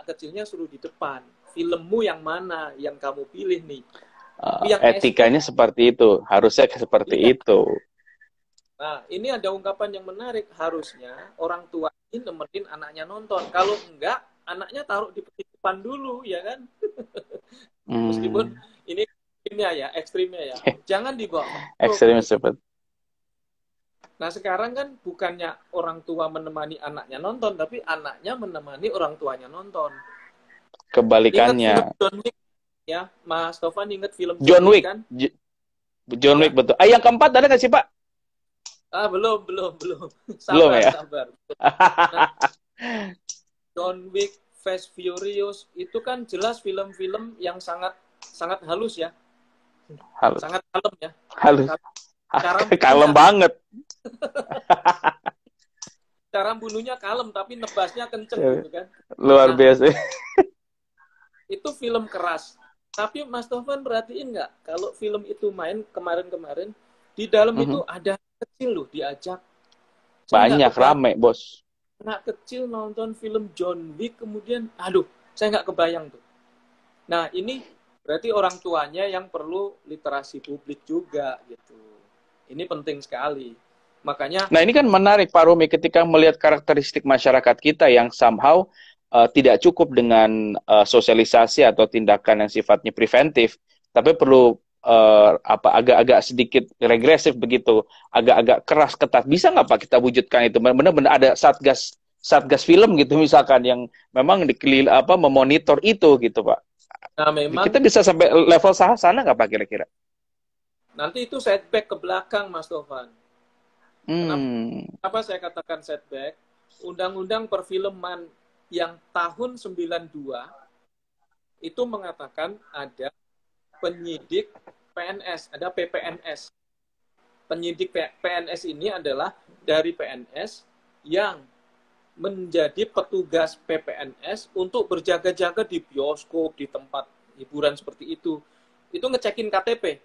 kecilnya suruh di depan. Filmmu yang mana yang kamu pilih nih? Yang etikanya seperti itu. Harusnya seperti itu. Nah, ini ada ungkapan yang menarik. Harusnya orang tua ini nemenin anaknya nonton. Kalau enggak, anaknya taruh di depan dulu, ya kan? Meskipun ini ekstrimnya ya. Jangan dibawa. Ekstrimnya seperti. Nah, sekarang kan bukannya orang tua menemani anaknya nonton, tapi anaknya menemani orang tuanya nonton. Kebalikannya. Ingat film John Wick, ya, Mas Tovan ingat film John Wick kan? John Wick, betul. Yang keempat ada nggak sih, Pak? Belum. Belum ya? Sabar. Nah, John Wick, Fast Furious itu kan jelas film-film yang sangat halus ya. Halus. Sangat kalem ya. Halus. Kalem banget. Cara bunuhnya kalem tapi nebasnya kenceng gitu kan. Luar biasa. Itu film keras. Tapi Mas Tovan perhatiin nggak kalau film itu main kemarin-kemarin di dalam itu ada kecil loh diajak. Banyak rame, Bos. Anak kecil nonton film John Wick kemudian saya nggak kebayang tuh. Nah, ini berarti orang tuanya yang perlu literasi publik juga gitu. Ini penting sekali. Makanya Nah, ini kan menarik Pak Romi ketika melihat karakteristik masyarakat kita yang somehow tidak cukup dengan sosialisasi atau tindakan yang sifatnya preventif, tapi perlu agak-agak sedikit regresif begitu, agak-agak keras ketat. Bisa nggak Pak kita wujudkan itu? Benar-benar ada satgas satgas film gitu misalkan yang memang memonitor itu gitu Pak. Nah, memang Kita bisa sampai level sana nggak Pak kira-kira? nanti itu setback ke belakang, Mas Tovan. Hmm. Kenapa saya katakan setback? Undang-undang perfilman yang tahun 92 itu mengatakan ada penyidik PNS, ada PPNS. Penyidik PNS ini adalah dari PNS yang menjadi petugas PPNS untuk berjaga-jaga di bioskop, di tempat hiburan seperti itu. Itu ngecekin KTP.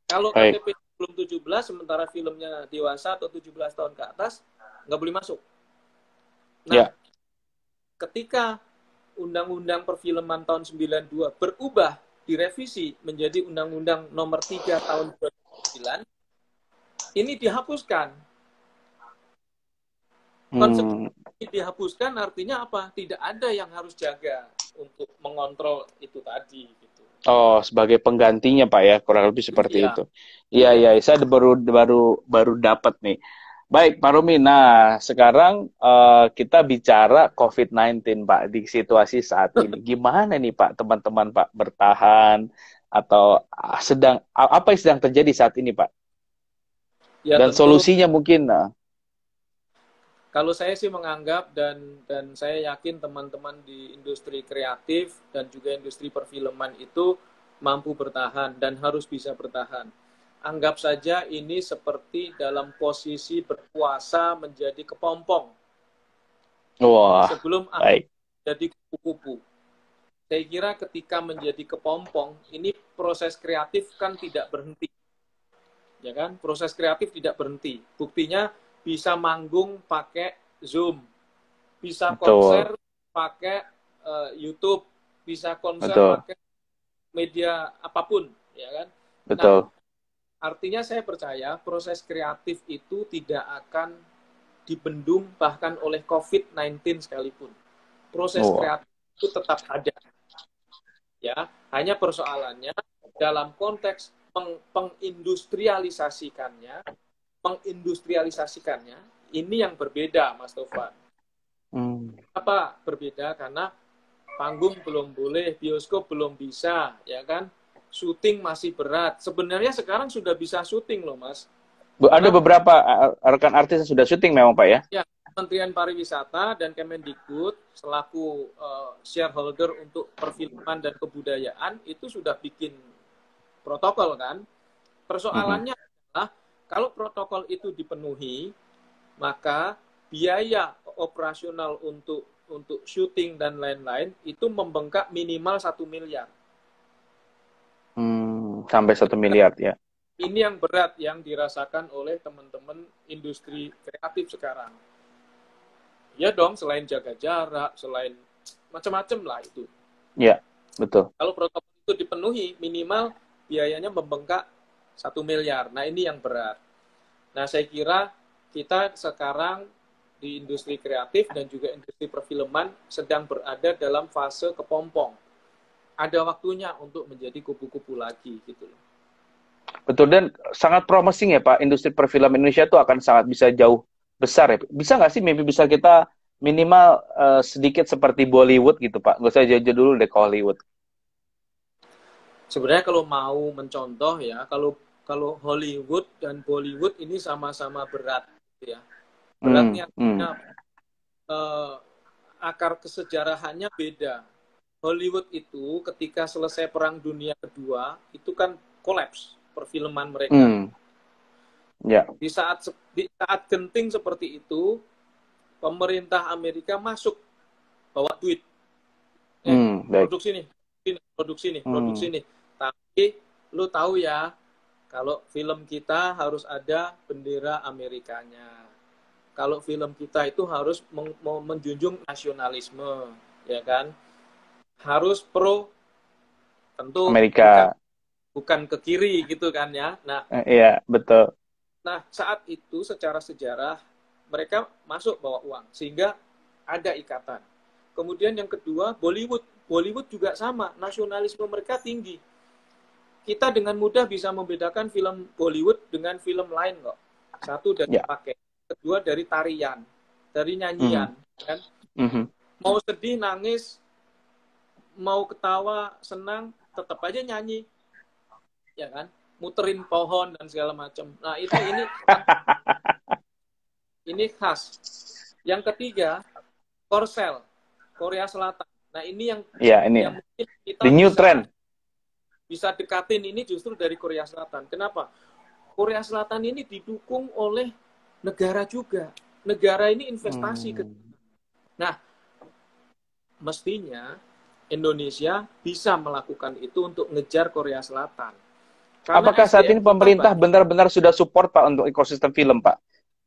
Kalau Baik. KTP belum 17, sementara filmnya dewasa atau 17 tahun ke atas, nggak boleh masuk. Nah, Ya. ketika Undang-Undang Perfilman tahun 92 berubah, direvisi menjadi Undang-Undang Nomor 3 tahun 2009, ini dihapuskan. Konsep ini dihapuskan artinya apa? Tidak ada yang harus jaga untuk mengontrol itu tadi. Gitu. Oh, sebagai penggantinya Pak ya, kurang lebih seperti Iya. itu. Iya, iya, saya baru dapat nih. Baik, Pak Rumi. Nah, sekarang kita bicara COVID-19, Pak, di situasi saat ini. Gimana nih, Pak, teman-teman, Pak, bertahan atau apa yang sedang terjadi saat ini, Pak? Ya, Dan tentu solusinya mungkin. kalau saya sih menganggap dan saya yakin teman-teman di industri kreatif dan juga industri perfilman itu mampu bertahan dan harus bisa bertahan. Anggap saja ini seperti dalam posisi berpuasa menjadi kepompong Wah, sebelum baik. menjadi kupu-kupu. Saya kira ketika menjadi kepompong, ini proses kreatif kan tidak berhenti. Ya kan? Proses kreatif tidak berhenti. Buktinya bisa manggung pakai Zoom, bisa Betul, konser pakai YouTube, bisa konser betul, pakai media apapun, ya kan? Nah, betul. artinya saya percaya proses kreatif itu tidak akan dibendung bahkan oleh COVID-19 sekalipun. Proses Wah, kreatif itu tetap ada. Ya, hanya persoalannya dalam konteks mengindustrialisasikannya, ini yang berbeda, Mas Tovan. Apa berbeda? Karena panggung belum boleh, bioskop belum bisa, ya kan? Syuting masih berat. Sebenarnya sekarang sudah bisa syuting loh, Mas. Ada Karena beberapa rekan artis yang sudah syuting memang, Pak ya? ya, Kementerian Pariwisata dan Kemendikbud selaku shareholder untuk perfilman dan kebudayaan itu sudah bikin protokol kan. Persoalannya adalah kalau protokol itu dipenuhi, maka biaya operasional untuk syuting dan lain-lain itu membengkak minimal 1 miliar. Sampai 1 miliar ya. Ini yang berat yang dirasakan oleh teman-teman industri kreatif sekarang. Ya dong, selain jaga jarak, selain macam-macam lah itu. Ya, betul. Kalau protokol itu dipenuhi, minimal biayanya membengkak 1 miliar. Nah, ini yang berat. Nah, saya kira kita sekarang di industri kreatif dan juga industri perfilman sedang berada dalam fase kepompong. Ada waktunya untuk menjadi kupu-kupu lagi, gitu loh. Betul, dan sangat promising ya Pak, industri perfilman Indonesia itu akan sangat bisa jauh besar ya. Bisa nggak sih mimpi besar kita minimal sedikit seperti Bollywood gitu Pak? Nggak usah jauh-jauh dulu deh ke Hollywood. Sebenarnya kalau mau mencontoh ya, kalau Hollywood dan Bollywood ini sama-sama berat, gitu ya. Beratnya akar kesejarahannya beda. Hollywood itu ketika selesai Perang Dunia Kedua itu kan kolaps perfilman mereka. Ya. Di saat genting seperti itu, pemerintah Amerika masuk bawa duit. Produksi nih. Tapi lu tahu ya, kalau film kita harus ada bendera Amerikanya. Kalau film kita itu harus menjunjung nasionalisme, ya kan? Harus pro tentu Amerika. bukan ke kiri gitu kan ya. Nah, Iya, betul. saat itu secara sejarah mereka masuk bawa uang, sehingga ada ikatan. Kemudian yang kedua, Bollywood juga sama, nasionalisme mereka tinggi. Kita dengan mudah bisa membedakan film Bollywood dengan film lain kok. Satu dari pakai, kedua dari tarian, dari nyanyian, kan? Mau sedih, nangis, mau ketawa, senang, tetap aja nyanyi, ya kan? Muterin pohon dan segala macam. Nah ini khas. Yang ketiga, Korsel, Korea Selatan. Nah ini yang mungkin kita the new trend. Bisa dekatin ini justru dari Korea Selatan. Kenapa? Korea Selatan ini didukung oleh negara juga. Negara ini investasi. Nah, mestinya Indonesia bisa melakukan itu untuk ngejar Korea Selatan. Karena apakah saat ini pemerintah benar-benar sudah support Pak untuk ekosistem film Pak?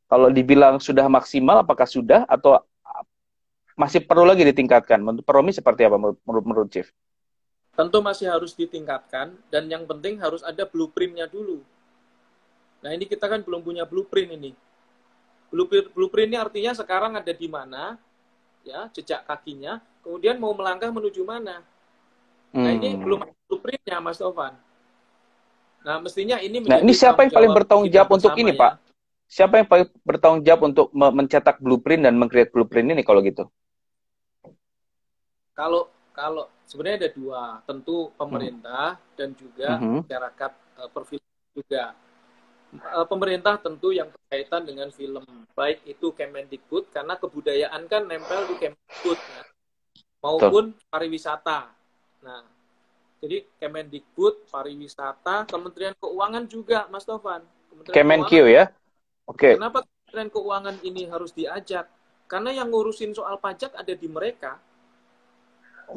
Kalau dibilang sudah maksimal, apakah sudah atau masih perlu lagi ditingkatkan? Menurut Pak Romi seperti apa menurut Chief? Tentu masih harus ditingkatkan, dan yang penting harus ada blueprint-nya dulu. Nah ini kita kan belum punya blueprint ini. Blueprint-nya artinya sekarang ada di mana, ya jejak kakinya, kemudian mau melangkah menuju mana. Nah ini belum ada blueprint-nya, Mas Tovan. Nah mestinya ini menjadi siapa yang paling bertanggung jawab untuk ini, ya. Pak? Siapa yang paling bertanggung jawab untuk mencetak blueprint dan meng-create blueprint ini kalau gitu? Kalau sebenarnya ada dua, tentu pemerintah dan juga masyarakat perfilman juga. Pemerintah tentu yang berkaitan dengan film, baik itu Kemendikbud, karena kebudayaan kan nempel di Kemendikbud, ya, maupun pariwisata. Nah, jadi Kemendikbud, pariwisata, Kementerian Keuangan juga, Mas Tovan. Kemenkeu ya? Oke. Kenapa Kementerian Keuangan ini harus diajak? Karena yang ngurusin soal pajak ada di mereka.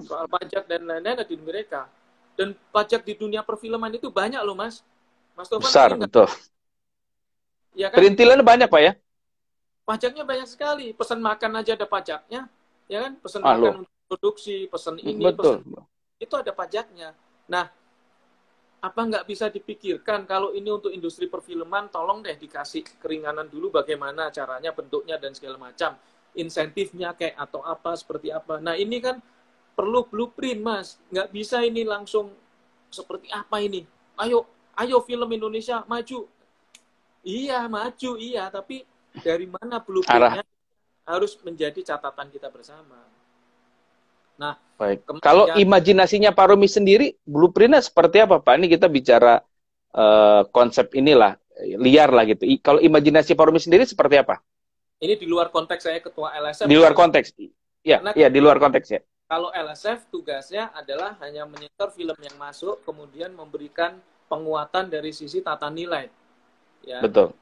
Soal pajak dan lain-lain ada di mereka. Dan pajak di dunia perfilman itu banyak loh, Mas. Mas Tovan. Besar, betul. Ya kan? Perintilan banyak, Pak ya? Pajaknya banyak sekali. Pesan makan aja ada pajaknya. Ya kan? Pesan makan untuk produksi, pesan ini, betul. Itu ada pajaknya. Nah, apa nggak bisa dipikirkan kalau ini untuk industri perfilman, tolong deh dikasih keringanan dulu bagaimana caranya, bentuknya, dan segala macam. Insentifnya kayak atau apa, seperti apa. Nah, ini kan perlu blueprint, Mas. Nggak bisa ini langsung seperti apa ini. Ayo film Indonesia maju. Iya, maju, iya. Tapi dari mana blueprint-nya harus menjadi catatan kita bersama. Nah, baik. Kalau imajinasinya Pak Romi sendiri, blueprint-nya seperti apa, Pak? Ini kita bicara konsep inilah, liar lah gitu. Kalau imajinasi Pak Romi sendiri seperti apa? Ini di luar konteks saya ketua LSF. Di luar konteks. Ya, di luar konteks ya. Kalau LSF tugasnya adalah hanya menyetor film yang masuk, kemudian memberikan penguatan dari sisi tata nilai. Ya. Betul.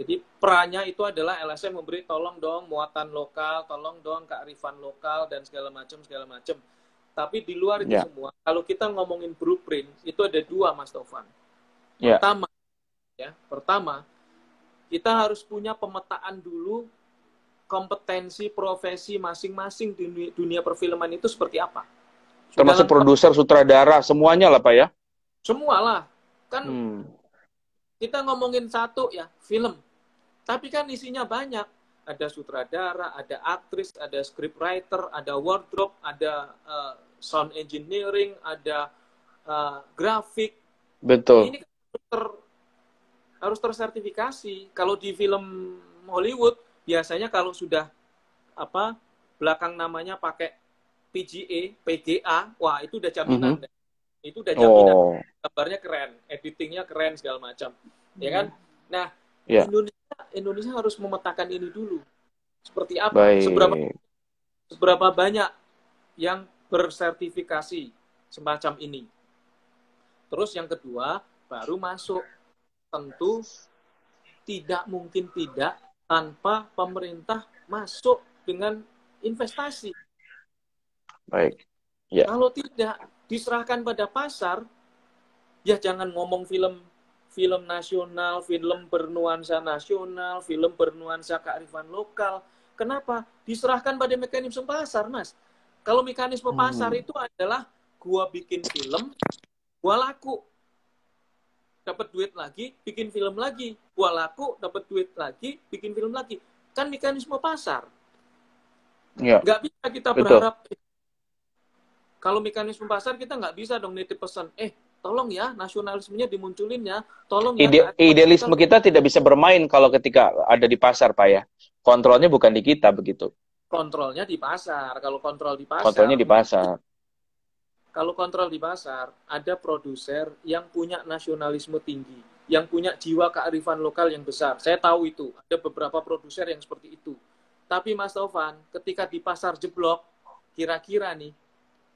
Jadi perannya itu adalah LSM memberi tolong dong muatan lokal, tolong dong kearifan lokal dan segala macam. Tapi di luar itu semua, kalau kita ngomongin blueprint itu ada dua, Mas Tovan. Pertama, kita harus punya pemetaan dulu kompetensi profesi masing-masing di dunia perfilman itu seperti apa. Termasuk produser, sutradara, semuanya lah Pak ya. Semualah. Kan kita ngomongin satu ya, film. Tapi kan isinya banyak. Ada sutradara, ada aktris, ada scriptwriter, ada wardrobe, ada sound engineering, ada grafik. Betul. Ini harus tersertifikasi. Kalau di film Hollywood, biasanya kalau sudah belakang namanya pakai PGA, wah itu udah jaminan. Itu udah jaminan. Gambarnya keren, editingnya keren, segala macam. Ya kan? Nah, Indonesia harus memetakan ini dulu. Seperti apa? Seberapa banyak yang bersertifikasi semacam ini. Terus yang kedua, baru masuk. Tentu tidak mungkin tidak tanpa pemerintah masuk dengan investasi. Baik. Ya. Kalau tidak diserahkan pada pasar, ya jangan ngomong film nasional, film bernuansa nasional, film bernuansa kearifan lokal. Kenapa? Diserahkan pada mekanisme pasar, Mas. Kalau mekanisme pasar itu adalah gua bikin film, gua laku, dapat duit lagi, bikin film lagi, gua laku, dapat duit lagi, bikin film lagi. kan mekanisme pasar. Ya, Nggak bisa kita betul. berharap, kalau mekanisme pasar kita nggak bisa dong nitip pesan, tolong ya nasionalismenya dimunculin ya, tolong ya keadilan Idealisme sosial. kita tidak bisa bermain kalau ketika ada di pasar, Pak ya. Kontrolnya bukan di kita begitu. Kontrolnya di pasar. Kalau kontrol di Kontrolnya pasar, di pasar. kalau kontrol di pasar, ada produser yang punya nasionalisme tinggi, yang punya jiwa kearifan lokal yang besar. Saya tahu itu, ada beberapa produser yang seperti itu. Tapi Mas Taufan, ketika di pasar jeblok, kira-kira nih,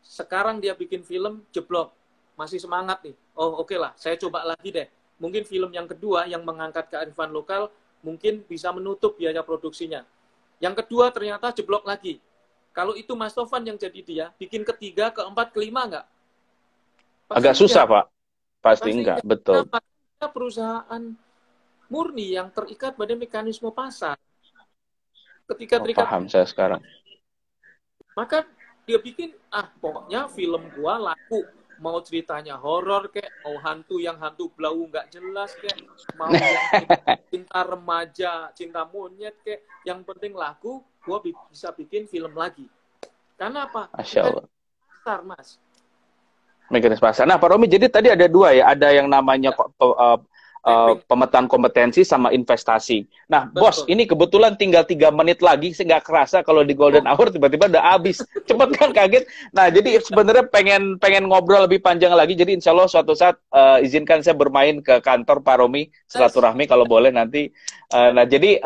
sekarang dia bikin film jeblok, masih semangat nih. Oh oke lah, saya coba lagi deh. Mungkin film yang kedua yang mengangkat kearifan lokal, mungkin bisa menutup biaya produksinya. Yang kedua ternyata jeblok lagi. Kalau itu Mas Taufan yang jadi dia, bikin ketiga, keempat, kelima nggak? Pasti Agak susah, enggak. Pak. Pasti Pasti enggak, enggak. betul. Kenapa? Karena perusahaan murni yang terikat pada mekanisme pasar. Ketika Oh, terikat, paham saya sekarang. maka dia bikin, pokoknya film gua laku. Mau ceritanya horor kek, mau hantu yang hantu blau nggak jelas kek, mau yang cinta remaja, cinta monyet kek, yang penting laku, gua bisa bikin film lagi. Karena apa? Masya Kan Allah. pasar, Mas. Mekanisme pasar. Nah, Pak Romi, jadi tadi ada dua ya. Ada yang namanya Mapping, pemetaan kompetensi sama investasi. Nah, bos, betul. ini kebetulan tinggal 3 menit lagi. Saya nggak kerasa kalau di Golden Hour tiba-tiba udah habis. Cepet kan, kaget. Nah, jadi sebenarnya pengen ngobrol lebih panjang lagi. Jadi insya Allah suatu saat izinkan saya bermain ke kantor Pak Romi, silaturahmi kalau boleh nanti. Nah, jadi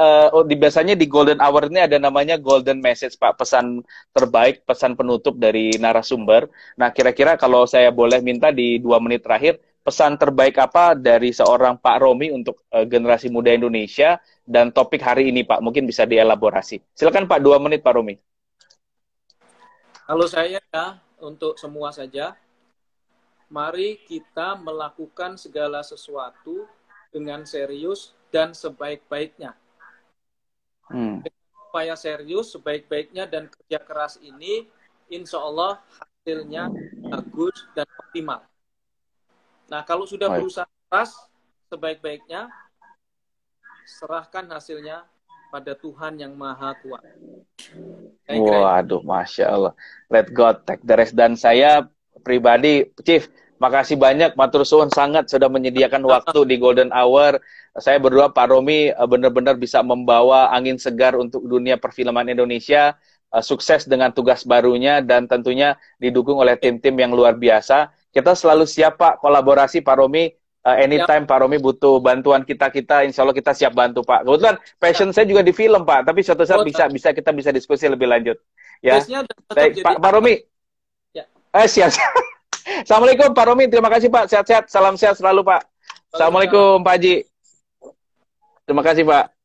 biasanya di Golden Hour ini ada namanya Golden Message, Pak. Pesan terbaik, pesan penutup dari narasumber. Nah, kira-kira kalau saya boleh minta di 2 menit terakhir, pesan terbaik apa dari seorang Pak Romi untuk generasi muda Indonesia dan topik hari ini, Pak? Mungkin bisa dielaborasi. Silakan, Pak, 2 menit, Pak Romi. Kalau saya ya, untuk semua saja, mari kita melakukan segala sesuatu dengan serius dan sebaik-baiknya. Supaya serius, sebaik-baiknya, dan kerja keras ini, insya Allah hasilnya bagus dan optimal. Nah, kalau sudah berusaha keras, sebaik-baiknya, serahkan hasilnya pada Tuhan yang Maha Kuasa. Waduh, Masya Allah. Let God take the rest. Dan saya pribadi, Chief, makasih banyak, matur suwun sangat sudah menyediakan waktu di Golden Hour. Saya berdoa Pak Romi benar-benar bisa membawa angin segar untuk dunia perfilman Indonesia, sukses dengan tugas barunya, dan tentunya didukung oleh tim-tim yang luar biasa. Kita selalu siap, Pak, kolaborasi Pak Romi. Anytime Pak Romi butuh bantuan kita, insya Allah kita siap bantu, Pak. Kebetulan passion saya juga di film, Pak, tapi suatu saat kita bisa diskusi lebih lanjut. Ya, baik, Pak Romi. Ya. Siap. Assalamualaikum Pak Romi, terima kasih Pak. Sehat-sehat, salam sehat selalu Pak. Assalamualaikum Pak Haji. Terima kasih Pak.